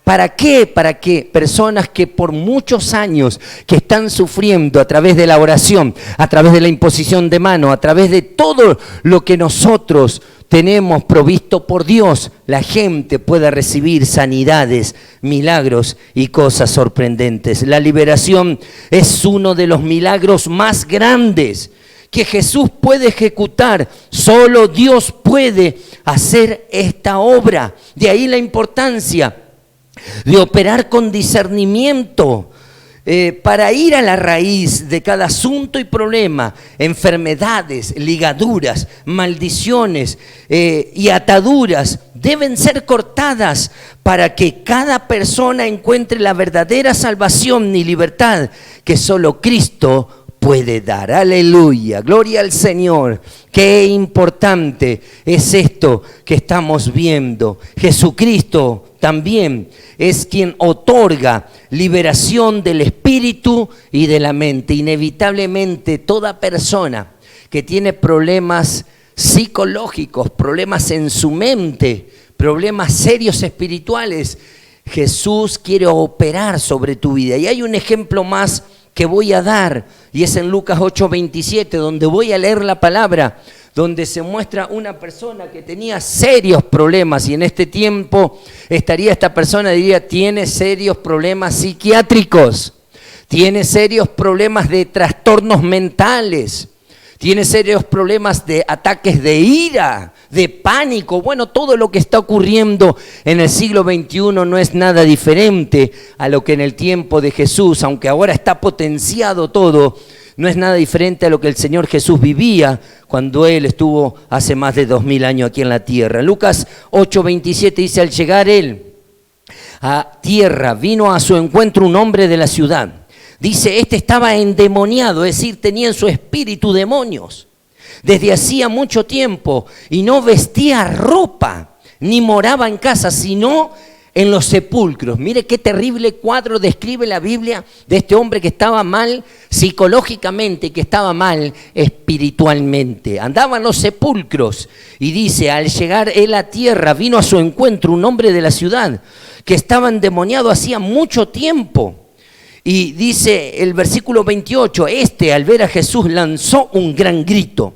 ¿Para qué? Para que personas que por muchos años que están sufriendo a través de la oración, a través de la imposición de mano, a través de todo lo que nosotros tenemos provisto por Dios, la gente pueda recibir sanidades, milagros y cosas sorprendentes. La liberación es uno de los milagros más grandes que Jesús puede ejecutar. Solo Dios puede hacer esta obra. De ahí la importancia de operar con discernimiento para ir a la raíz de cada asunto y problema. Enfermedades, ligaduras, maldiciones y ataduras deben ser cortadas para que cada persona encuentre la verdadera salvación y libertad que solo Cristo puede dar. Aleluya, gloria al Señor. Qué importante es esto que estamos viendo. Jesucristo también es quien otorga liberación del espíritu y de la mente. Inevitablemente toda persona que tiene problemas psicológicos, problemas en su mente, problemas serios espirituales, Jesús quiere operar sobre tu vida. Y hay un ejemplo más que voy a dar, y es en Lucas 8:27, donde voy a leer la palabra, donde se muestra una persona que tenía serios problemas, y en este tiempo estaría esta persona, diría, tiene serios problemas psiquiátricos, tiene serios problemas de trastornos mentales, tiene serios problemas de ataques de ira, de pánico. Bueno, todo lo que está ocurriendo en el siglo XXI no es nada diferente a lo que en el tiempo de Jesús, aunque ahora está potenciado todo, no es nada diferente a lo que el Señor Jesús vivía cuando Él estuvo hace más de 2000 años aquí en la tierra. Lucas 8:27 dice, al llegar Él a tierra, vino a su encuentro un hombre de la ciudad. Dice, este estaba endemoniado, es decir, tenía en su espíritu demonios desde hacía mucho tiempo, y no vestía ropa, ni moraba en casa, sino en los sepulcros. Mire qué terrible cuadro describe la Biblia de este hombre que estaba mal psicológicamente, que estaba mal espiritualmente. Andaba en los sepulcros, y dice, al llegar él a tierra, vino a su encuentro un hombre de la ciudad que estaba endemoniado hacía mucho tiempo. Y dice el versículo 28, al ver a Jesús lanzó un gran grito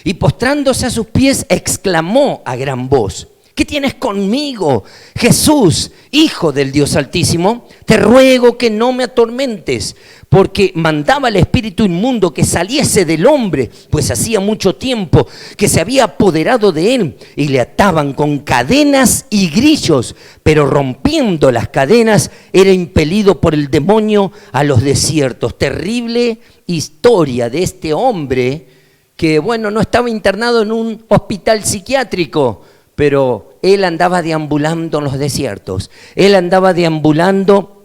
y postrándose a sus pies exclamó a gran voz, ¿qué tienes conmigo, Jesús, Hijo del Dios Altísimo? Te ruego que no me atormentes, porque mandaba al espíritu inmundo que saliese del hombre, pues hacía mucho tiempo que se había apoderado de él, y le ataban con cadenas y grillos, pero rompiendo las cadenas era impelido por el demonio a los desiertos. Terrible historia de este hombre que, bueno, no estaba internado en un hospital psiquiátrico, pero él andaba deambulando en los desiertos, él andaba deambulando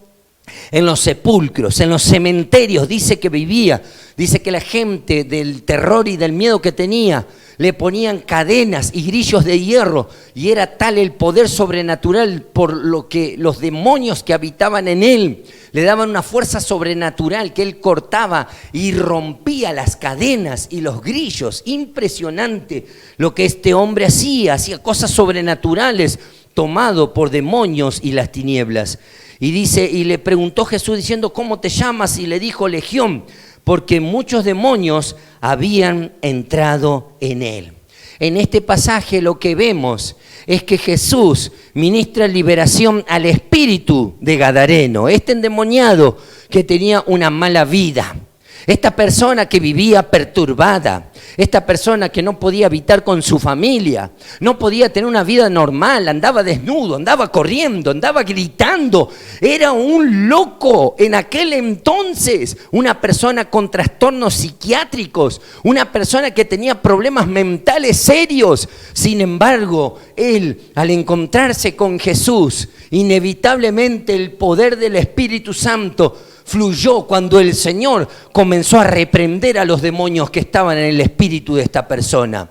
en los sepulcros, en los cementerios. Dice que vivía, dice que la gente del terror y del miedo que tenía, le ponían cadenas y grillos de hierro, y era tal el poder sobrenatural por lo que los demonios que habitaban en él le daban una fuerza sobrenatural, que él cortaba y rompía las cadenas y los grillos. Impresionante lo que este hombre hacía cosas sobrenaturales, tomado por demonios y las tinieblas. Y dice, y le preguntó Jesús diciendo, ¿cómo te llamas? Y le dijo, Legión, porque muchos demonios habían entrado en él. En este pasaje lo que vemos es que Jesús ministra liberación al espíritu de Gadareno, este endemoniado que tenía una mala vida, esta persona que vivía perturbada, esta persona que no podía habitar con su familia, no podía tener una vida normal, andaba desnudo, andaba corriendo, andaba gritando, era un loco en aquel entonces, una persona con trastornos psiquiátricos, una persona que tenía problemas mentales serios. Sin embargo, él, al encontrarse con Jesús, inevitablemente el poder del Espíritu Santo fluyó cuando el Señor comenzó a reprender a los demonios que estaban en el espíritu de esta persona.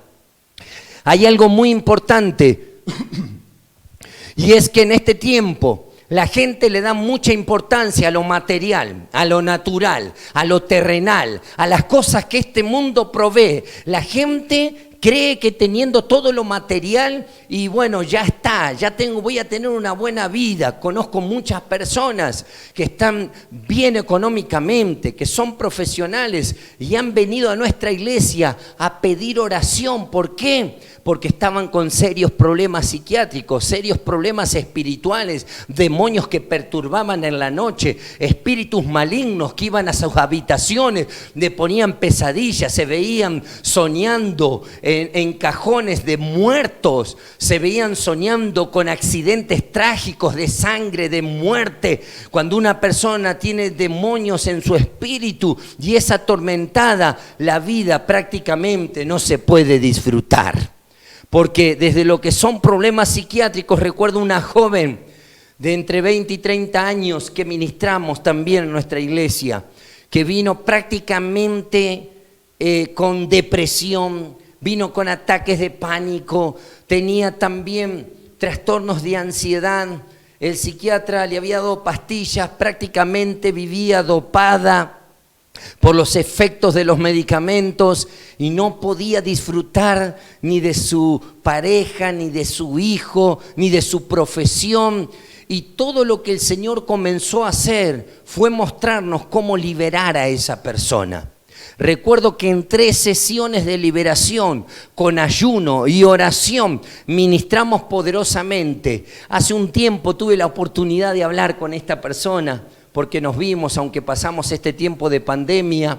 Hay algo muy importante, y es que en este tiempo la gente le da mucha importancia a lo material, a lo natural, a lo terrenal, a las cosas que este mundo provee. La gente cree que teniendo todo lo material y bueno, ya está, voy a tener una buena vida. Conozco muchas personas que están bien económicamente, que son profesionales y han venido a nuestra iglesia a pedir oración. ¿Por qué? Porque estaban con serios problemas psiquiátricos, serios problemas espirituales, demonios que perturbaban en la noche, espíritus malignos que iban a sus habitaciones, le ponían pesadillas, se veían soñando en cajones de muertos, se veían soñando con accidentes trágicos de sangre, de muerte. Cuando una persona tiene demonios en su espíritu y es atormentada, la vida prácticamente no se puede disfrutar. Porque desde lo que son problemas psiquiátricos, recuerdo una joven de entre 20 y 30 años que ministramos también en nuestra iglesia, que vino prácticamente con depresión, vino con ataques de pánico, tenía también trastornos de ansiedad. El psiquiatra le había dado pastillas, prácticamente vivía dopada por los efectos de los medicamentos y no podía disfrutar ni de su pareja, ni de su hijo, ni de su profesión. Y todo lo que el Señor comenzó a hacer fue mostrarnos cómo liberar a esa persona. Recuerdo que en 3 sesiones de liberación, con ayuno y oración, ministramos poderosamente. Hace un tiempo tuve la oportunidad de hablar con esta persona, porque nos vimos, aunque pasamos este tiempo de pandemia,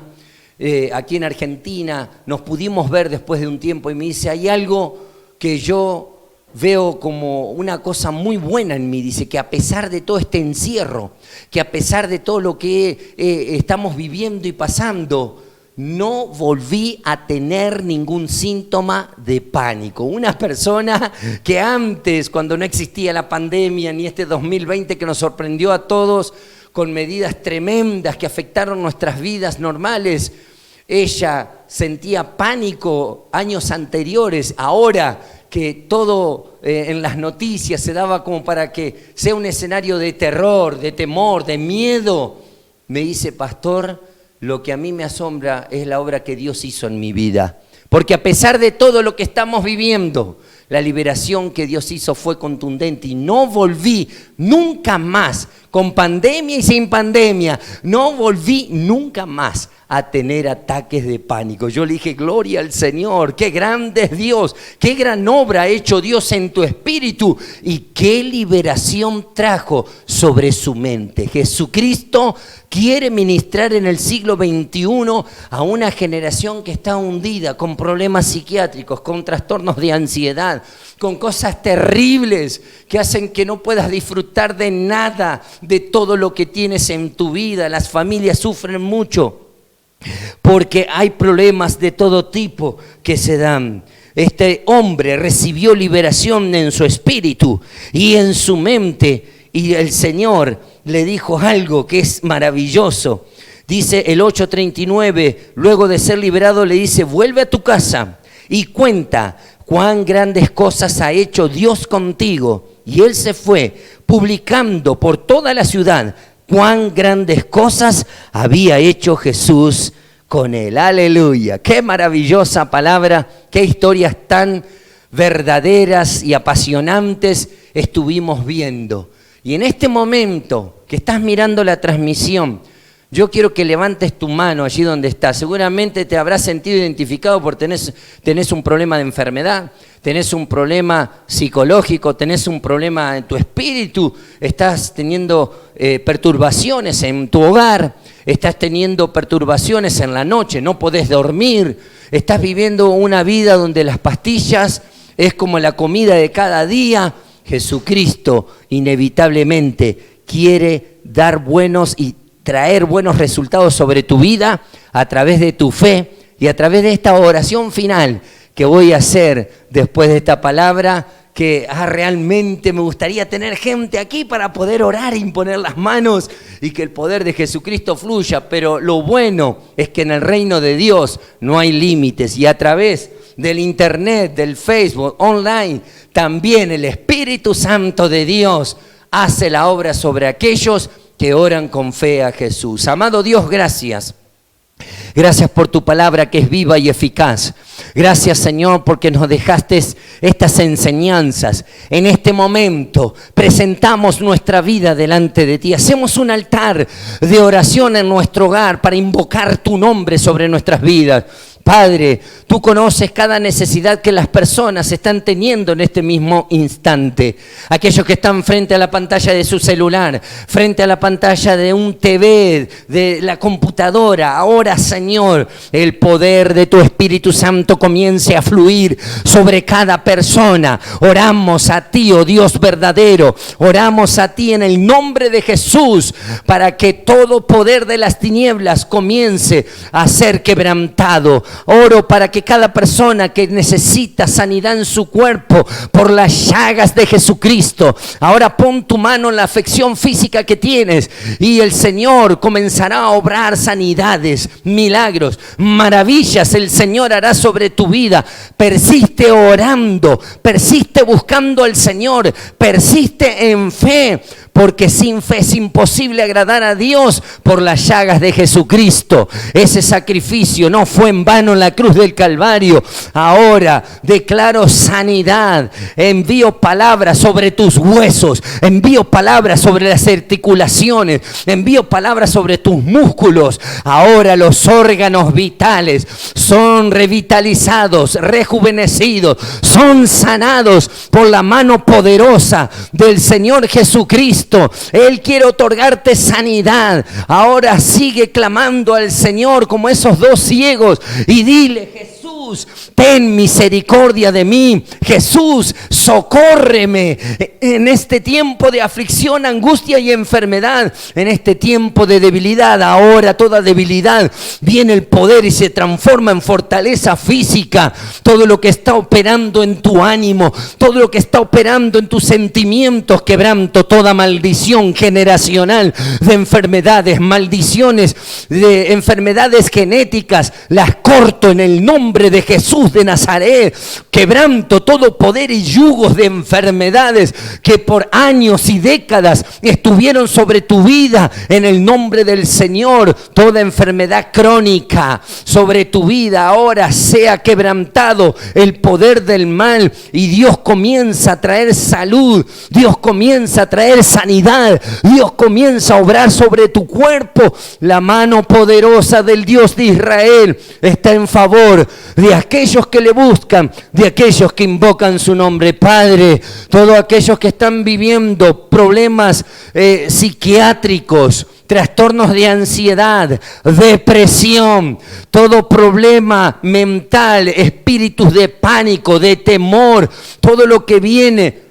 aquí en Argentina, nos pudimos ver después de un tiempo y me dice, hay algo que yo veo como una cosa muy buena en mí, dice, que a pesar de todo este encierro, que a pesar de todo lo que estamos viviendo y pasando, no volví a tener ningún síntoma de pánico. Una persona que antes, cuando no existía la pandemia, ni este 2020 que nos sorprendió a todos, con medidas tremendas que afectaron nuestras vidas normales, ella sentía pánico años anteriores. Ahora que todo en las noticias se daba como para que sea un escenario de terror, de temor, de miedo, me dice, pastor, lo que a mí me asombra es la obra que Dios hizo en mi vida. Porque a pesar de todo lo que estamos viviendo, la liberación que Dios hizo fue contundente y no volví nunca más, con pandemia y sin pandemia, no volví nunca más a tener ataques de pánico. Yo le dije, gloria al Señor, qué grande es Dios, qué gran obra ha hecho Dios en tu espíritu y qué liberación trajo sobre su mente. Jesucristo quiere ministrar en el siglo XXI a una generación que está hundida con problemas psiquiátricos, con trastornos de ansiedad, con cosas terribles que hacen que no puedas disfrutar de nada, de todo lo que tienes en tu vida. Las familias sufren mucho porque hay problemas de todo tipo que se dan. Este hombre recibió liberación en su espíritu y en su mente, y el Señor le dijo algo que es maravilloso. Dice el 8:39, luego de ser liberado le dice, vuelve a tu casa y cuenta cuán grandes cosas ha hecho Dios contigo. Y él se fue publicando por toda la ciudad cuán grandes cosas había hecho Jesús con él. Aleluya, qué maravillosa palabra, qué historias tan verdaderas y apasionantes estuvimos viendo. Y en este momento que estás mirando la transmisión, yo quiero que levantes tu mano allí donde estás. Seguramente te habrás sentido identificado porque tenés un problema de enfermedad, tenés un problema psicológico, tenés un problema en tu espíritu, estás teniendo perturbaciones en tu hogar, estás teniendo perturbaciones en la noche, no podés dormir, estás viviendo una vida donde las pastillas es como la comida de cada día. Jesucristo inevitablemente quiere dar buenos y traer buenos resultados sobre tu vida a través de tu fe y a través de esta oración final que voy a hacer después de esta palabra, que realmente me gustaría tener gente aquí para poder orar e imponer las manos y que el poder de Jesucristo fluya. Pero lo bueno es que en el reino de Dios no hay límites y a través del internet, del Facebook, online, también el Espíritu Santo de Dios hace la obra sobre aquellos que oran con fe a Jesús. Amado Dios, gracias. Gracias por tu palabra que es viva y eficaz. Gracias, Señor, porque nos dejaste estas enseñanzas. En este momento presentamos nuestra vida delante de ti. Hacemos un altar de oración en nuestro hogar para invocar tu nombre sobre nuestras vidas. Padre, tú conoces cada necesidad que las personas están teniendo en este mismo instante. Aquellos que están frente a la pantalla de su celular, frente a la pantalla de un TV, de la computadora. Ahora, Señor, el poder de tu Espíritu Santo comience a fluir sobre cada persona. Oramos a ti, oh Dios verdadero. Oramos a ti en el nombre de Jesús para que todo poder de las tinieblas comience a ser quebrantado. Oro para que cada persona que necesita sanidad en su cuerpo por las llagas de Jesucristo, ahora pon tu mano en la afección física que tienes y el Señor comenzará a obrar sanidades, milagros, maravillas. El Señor hará sobre tu vida. Persiste orando, persiste buscando al Señor, persiste en fe, porque sin fe es imposible agradar a Dios. Por las llagas de Jesucristo, ese sacrificio no fue en vano en la cruz del Calvario. Ahora declaro sanidad, envío palabras sobre tus huesos, envío palabras sobre las articulaciones, envío palabras sobre tus músculos. Ahora los órganos vitales son revitalizados, rejuvenecidos, son sanados por la mano poderosa del Señor Jesucristo. Él quiere otorgarte sanidad. Ahora sigue clamando al Señor como esos dos ciegos y dile: Jesús, ten misericordia de mí. Jesús, socórreme en este tiempo de aflicción, angustia y enfermedad, en este tiempo de debilidad. Ahora toda debilidad viene el poder y se transforma en fortaleza física. Todo lo que está operando en tu ánimo, todo lo que está operando en tus sentimientos, quebranto toda maldición generacional de enfermedades, maldiciones de enfermedades genéticas, las corto en el nombre de Jesús de Nazaret. Quebranto todo poder y yugos de enfermedades que por años y décadas estuvieron sobre tu vida en el nombre del Señor. Toda enfermedad crónica sobre tu vida ahora sea quebrantado el poder del mal y Dios comienza a traer salud, Dios comienza a traer sanidad, Dios comienza a obrar sobre tu cuerpo. La mano poderosa del Dios de Israel está en favor de aquellos que le buscan, de aquellos que invocan su nombre. Padre, todos aquellos que están viviendo problemas psiquiátricos, trastornos de ansiedad, depresión, todo problema mental, espíritus de pánico, de temor, todo lo que viene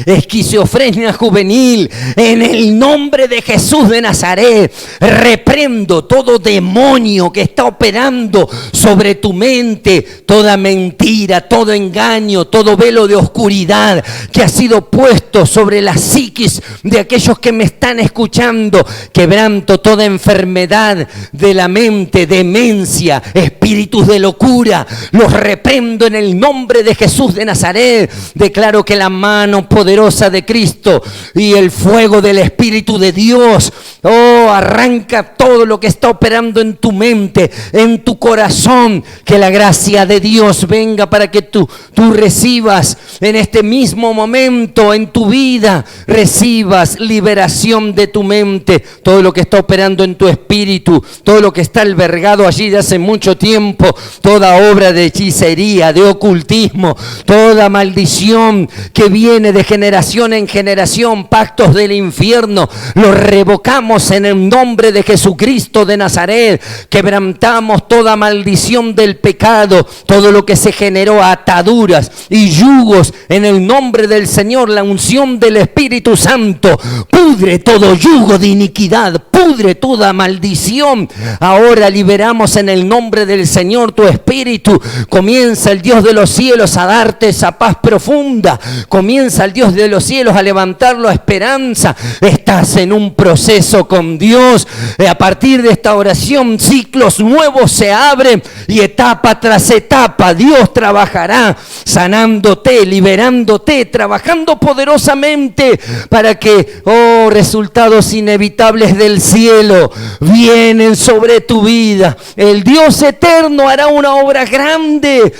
esquizofrenia juvenil, en el nombre de Jesús de Nazaret, reprendo todo demonio que está operando sobre tu mente, toda mentira, todo engaño, todo velo de oscuridad que ha sido puesto sobre la psiquis de aquellos que me están escuchando. Quebranto toda enfermedad de la mente, demencia, espíritus de locura, los reprendo en el nombre de Jesús de Nazaret. Declaro que la mano poderosa de Cristo y el fuego del Espíritu de Dios, arranca todo lo que está operando en tu mente, en tu corazón. Que la gracia de Dios venga para que tú recibas en este mismo momento en tu vida, recibas liberación de tu mente, todo lo que está operando en tu espíritu, todo lo que está albergado allí de hace mucho tiempo, toda obra de hechicería, de ocultismo, toda maldición que viene de generación en generación, pactos del infierno, los revocamos en el nombre de Jesucristo de Nazaret. Quebrantamos toda maldición del pecado, todo lo que se generó, ataduras y yugos, en el nombre del Señor. La unción del Espíritu Santo pudre todo yugo de iniquidad, pudre toda maldición. Ahora liberamos en el nombre del Señor tu espíritu. Comienza el Dios de los cielos a darte esa paz profunda, comienza al Dios de los cielos, a levantarlo a esperanza. Estás en un proceso con Dios. A partir de esta oración, ciclos nuevos se abren y etapa tras etapa Dios trabajará sanándote, liberándote, trabajando poderosamente para que, resultados inevitables del cielo vienen sobre tu vida. El Dios eterno hará una obra grande.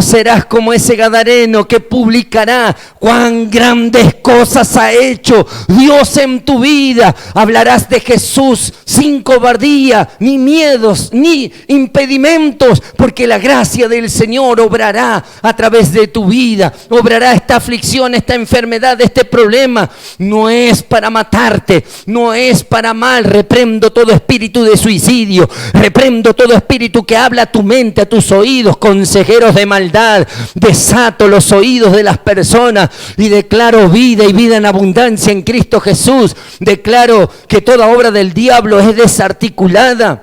Serás como ese gadareno que publicará cuán grandes cosas ha hecho Dios en tu vida. Hablarás de Jesús sin cobardía, ni miedos, ni impedimentos, porque la gracia del Señor obrará a través de tu vida. Obrará esta aflicción, esta enfermedad, este problema. No es para matarte, no es para mal. Reprendo todo espíritu de suicidio, reprendo todo espíritu que habla a tu mente, a tus oídos, consejeros de maldad. Desato los oídos de las personas y declaro vida y vida en abundancia en Cristo Jesús. Declaro que toda obra del diablo es desarticulada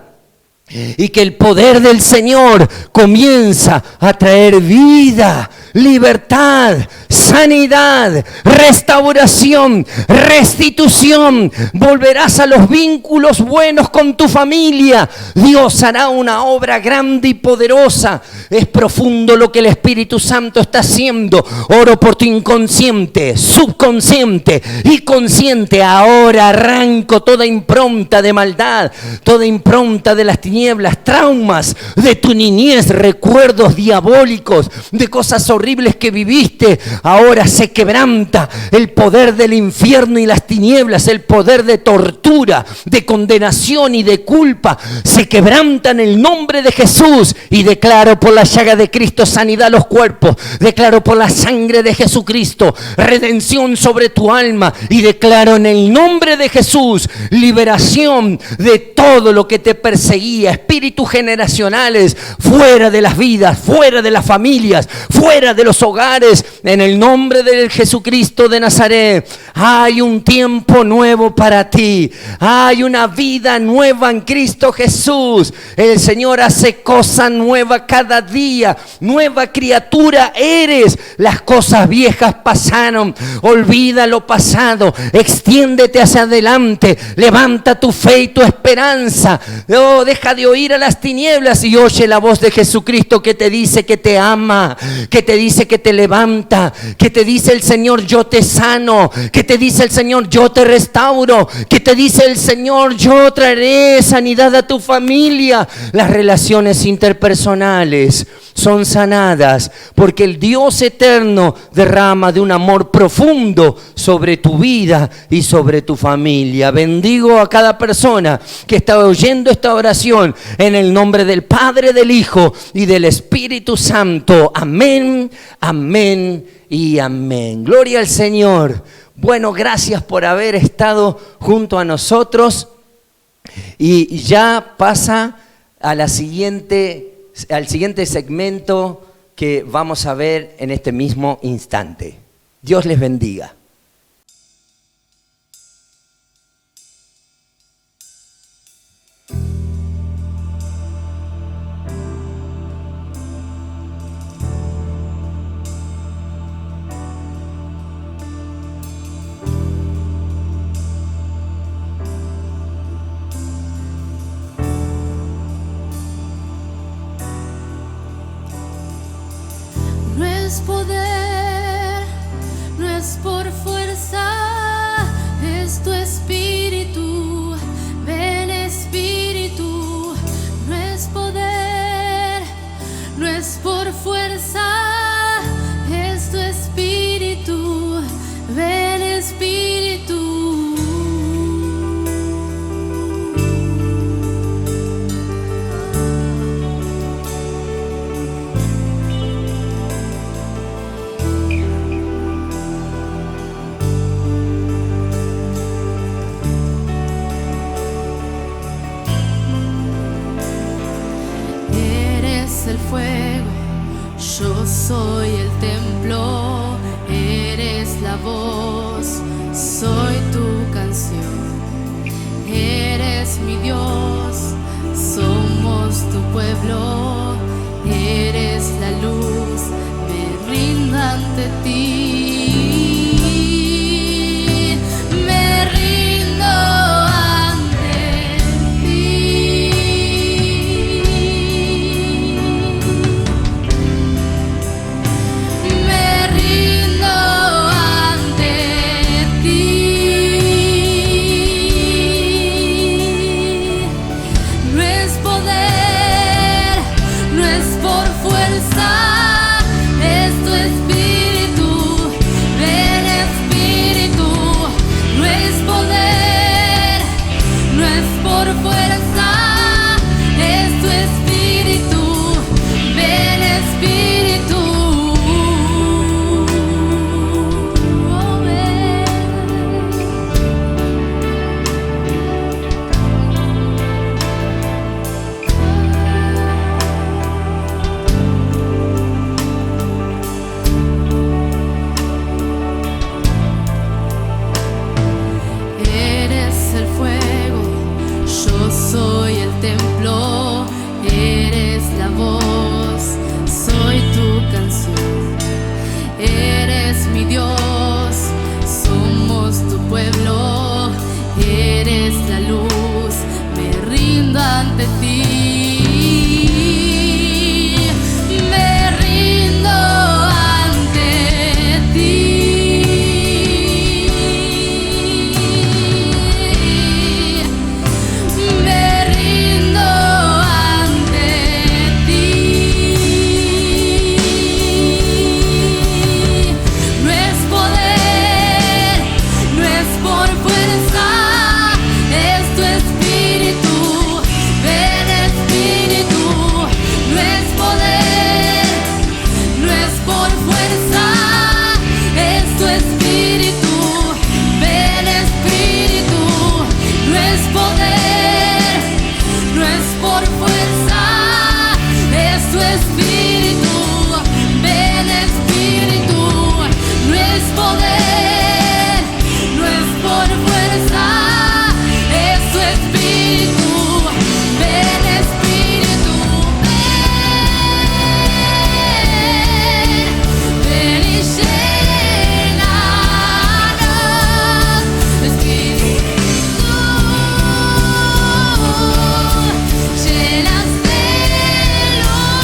y que el poder del Señor comienza a traer vida, libertad, sanidad, restauración, restitución. Volverás a los vínculos buenos con tu familia. Dios hará una obra grande y poderosa. Es profundo lo que el Espíritu Santo está haciendo. Oro por tu inconsciente, subconsciente y consciente. Ahora arranco toda impronta de maldad, toda impronta de las tinieblas, traumas de tu niñez, recuerdos diabólicos de cosas horribles que viviste. Ahora se quebranta el poder del infierno y las tinieblas, el poder de tortura, de condenación y de culpa. Se quebranta en el nombre de Jesús y declaro por la llaga de Cristo sanidad a los cuerpos. Declaro por la sangre de Jesucristo redención sobre tu alma y declaro en el nombre de Jesús liberación de todo lo que te perseguía, espíritus generacionales fuera de las vidas, fuera de las familias, fuera de los hogares. En el nombre de Jesucristo de Nazaret, hay un tiempo nuevo para ti. Hay una vida nueva en Cristo Jesús. El Señor hace cosa nueva cada día. Nueva criatura eres. Las cosas viejas pasaron. Olvida lo pasado. Extiéndete hacia adelante. Levanta tu fe y tu esperanza. Deja de oír a las tinieblas y oye la voz de Jesucristo que te dice que te ama, que te dice que te levanta, que te dice el Señor yo te sano, que te dice el Señor yo te restauro, que te dice el Señor yo traeré sanidad a tu familia. Las relaciones interpersonales son sanadas porque el Dios eterno derrama de un amor profundo sobre tu vida y sobre tu familia. Bendigo a cada persona que está oyendo esta oración en el nombre del Padre, del Hijo y del Espíritu Santo. Amén, amén y amén. Gloria al Señor. Bueno, gracias por haber estado junto a nosotros y ya pasa a al siguiente segmento que vamos a ver en este mismo instante. Dios les bendiga. No es poder, no es por fuerza, es tu espíritu, ven espíritu. No es poder, no es por fuerza, es tu espíritu, ven espíritu. El fuego, yo soy el templo, eres la voz, soy tu canción, eres mi Dios, somos tu pueblo, eres la luz, me rindo ante ti. voz, soy tu canción. Eres mi Dios, somos tu pueblo, eres la luz, me rindo ante ti. Me rindo ante ti. Me rindo ante ti. No es poder, no es por fuerza, es tu espíritu. Ven espíritu, no es poder, no es por fuerza, es tu espíritu. Ven espíritu, no es poder, no es por fuerza, es tu espíritu. Ven espíritu, no es poder, no es por fuerza, es tu espíritu. Ven espíritu, ven y llénanos, espíritu, llenas del lugar.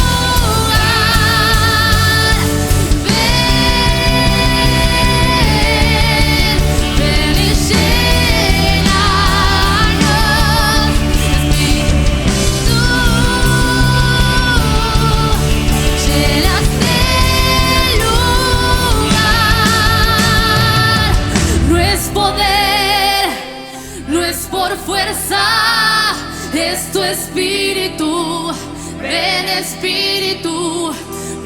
Ven y llénanos, espíritu, llenas del lugar. No es poder, no es por fuerza, es tu espíritu. Ven espíritu,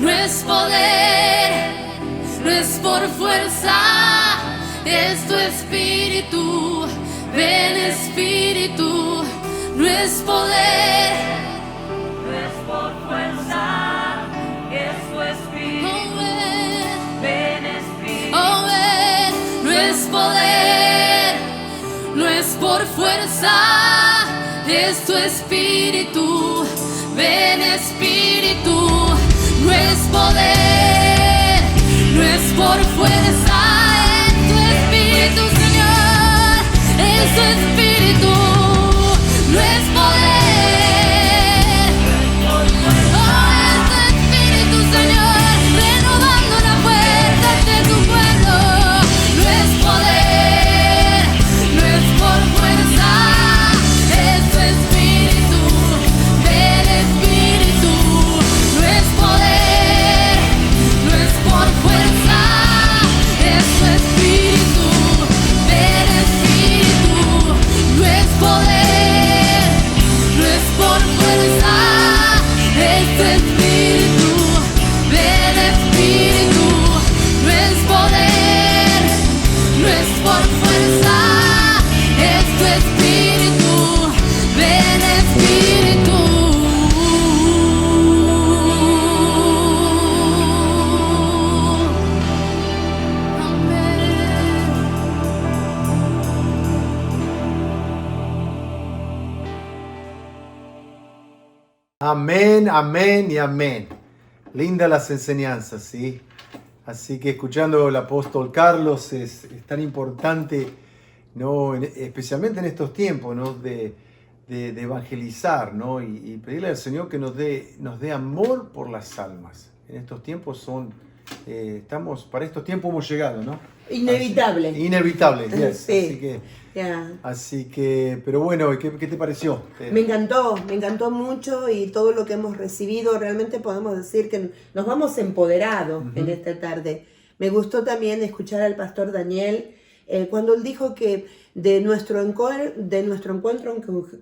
no es poder, no es por fuerza, es tu espíritu. Ven espíritu, no es poder, no es por fuerza, es tu espíritu. Ven espíritu, no es poder, no es por fuerza, es tu espíritu. Ven espíritu, no es poder, no es por fuerza, es tu espíritu, Señor, es tu espíritu, no es poder, oh, es tu espíritu, Señor, renovando la fuerza de tu pueblo. No es poder, no es por fuerza, es tu espíritu. Ven espíritu, no es poder, no es por fuerza, es tu espíritu. Ven espíritu, no es poder, no es por fuerza, es tu espíritu. Ven espíritu, no es poder, no es por fuerza, es tu espíritu. Ven espíritu. Amén, amén y amén. Lindas las enseñanzas, ¿sí? Así que escuchando al apóstol Carlos es tan importante, ¿no? Especialmente en estos tiempos, ¿no? de evangelizar, ¿no? Y pedirle al Señor que nos dé amor por las almas. En estos tiempos para estos tiempos hemos llegado, ¿no? Inevitable. Inevitable, yes. Sí. Ya. Así que, pero bueno, ¿qué te pareció? Me encantó mucho y todo lo que hemos recibido, realmente podemos decir que nos vamos empoderados en esta tarde. Me gustó también escuchar al pastor Daniel cuando él dijo que de nuestro encuentro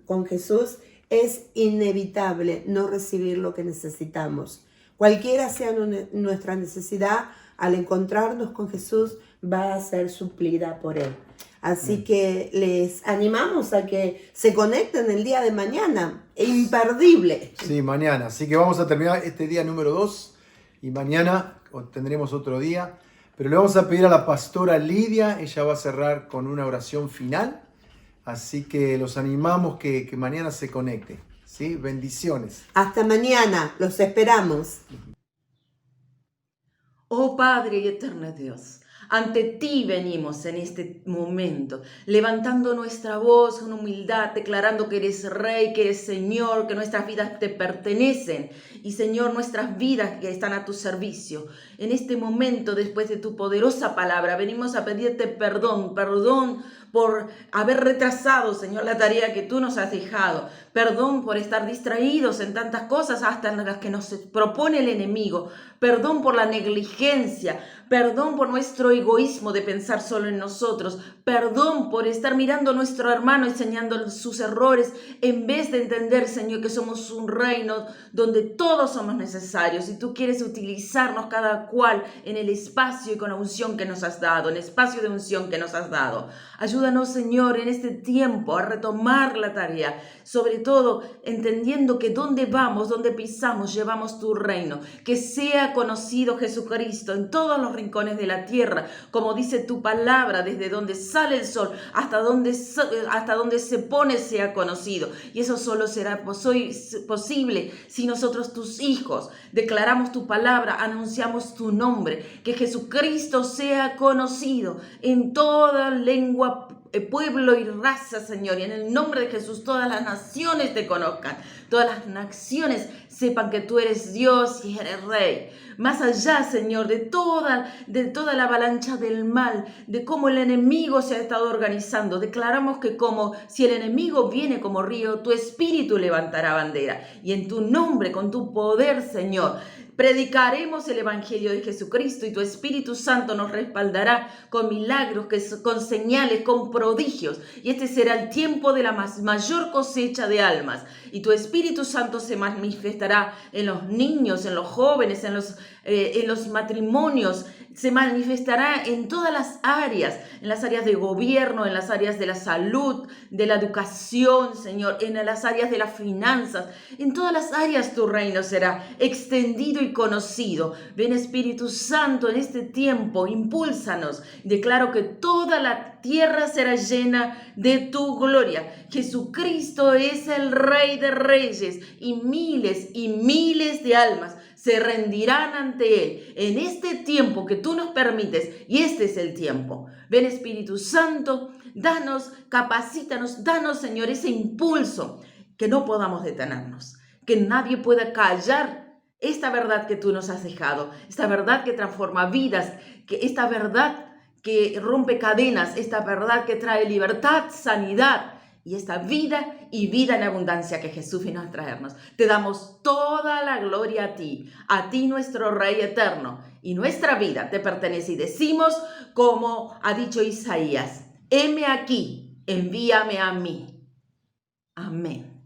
con Jesús es inevitable no recibir lo que necesitamos. Cualquiera sea nuestra necesidad, al encontrarnos con Jesús va a ser suplida por Él. Así que les animamos a que se conecten el día de mañana. Imperdible. Sí, mañana. Así que vamos a terminar este día número 2 y mañana tendremos otro día. Pero le vamos a pedir a la pastora Lidia, ella va a cerrar con una oración final. Así que los animamos que mañana se conecten. ¿sí? Bendiciones. Hasta mañana, los esperamos. Oh Padre y eterno Dios, ante ti venimos en este momento, levantando nuestra voz con humildad, declarando que eres Rey, que eres Señor, que nuestras vidas te pertenecen y Señor, nuestras vidas que están a tu servicio. En este momento, después de tu poderosa palabra, venimos a pedirte perdón por haber retrasado, Señor, la tarea que tú nos has dejado. Perdón por estar distraídos en tantas cosas hasta en las que nos propone el enemigo. Perdón por la negligencia. Perdón por nuestro egoísmo de pensar solo en nosotros. Perdón por estar mirando a nuestro hermano y señalando sus errores en vez de entender, Señor, que somos un reino donde todos somos necesarios y tú quieres utilizarnos cada cual en el espacio y con la unción que nos has dado, en el espacio de unción que nos has dado. Ayúdanos, Señor, en este tiempo a retomar la tarea, sobre todo entendiendo que donde vamos, donde pisamos, llevamos tu reino, que sea conocido Jesucristo en todos los rincones de la tierra, como dice tu palabra, desde donde sale el sol hasta donde se pone sea conocido. Y eso solo será posible si nosotros, tus hijos, declaramos tu palabra, anunciamos tu nombre, que Jesucristo sea conocido en toda lengua, pueblo y raza, Señor, y en el nombre de Jesús todas las naciones te conozcan, todas las naciones sepan que tú eres Dios y eres Rey. Más allá, Señor, de toda la avalancha del mal, de cómo el enemigo se ha estado organizando, declaramos que como si el enemigo viene como río, tu espíritu levantará bandera, y en tu nombre, con tu poder, Señor, predicaremos el Evangelio de Jesucristo y tu Espíritu Santo nos respaldará con milagros, con señales, con prodigios. Y este será el tiempo de la mayor cosecha de almas. Y tu Espíritu Santo se manifestará en los niños, en los jóvenes, en los matrimonios. Se manifestará en todas las áreas, en las áreas de gobierno, en las áreas de la salud, de la educación, Señor, en las áreas de las finanzas. En todas las áreas tu reino será extendido y conocido. Ven, Espíritu Santo, en este tiempo, impúlsanos. Declaro que toda la tierra será llena de tu gloria. Jesucristo es el Rey de Reyes y miles de almas se rendirán ante Él en este tiempo que tú nos permites, y este es el tiempo. Ven, Espíritu Santo, danos, capacítanos, danos, Señor, ese impulso, que no podamos detenernos, que nadie pueda callar esta verdad que tú nos has dejado, esta verdad que transforma vidas, esta verdad que rompe cadenas, esta verdad que trae libertad, sanidad, y esta vida y vida en abundancia que Jesús vino a traernos. Te damos toda la gloria a ti nuestro Rey eterno, y nuestra vida te pertenece, y decimos como ha dicho Isaías: heme aquí, envíame a mí. Amén.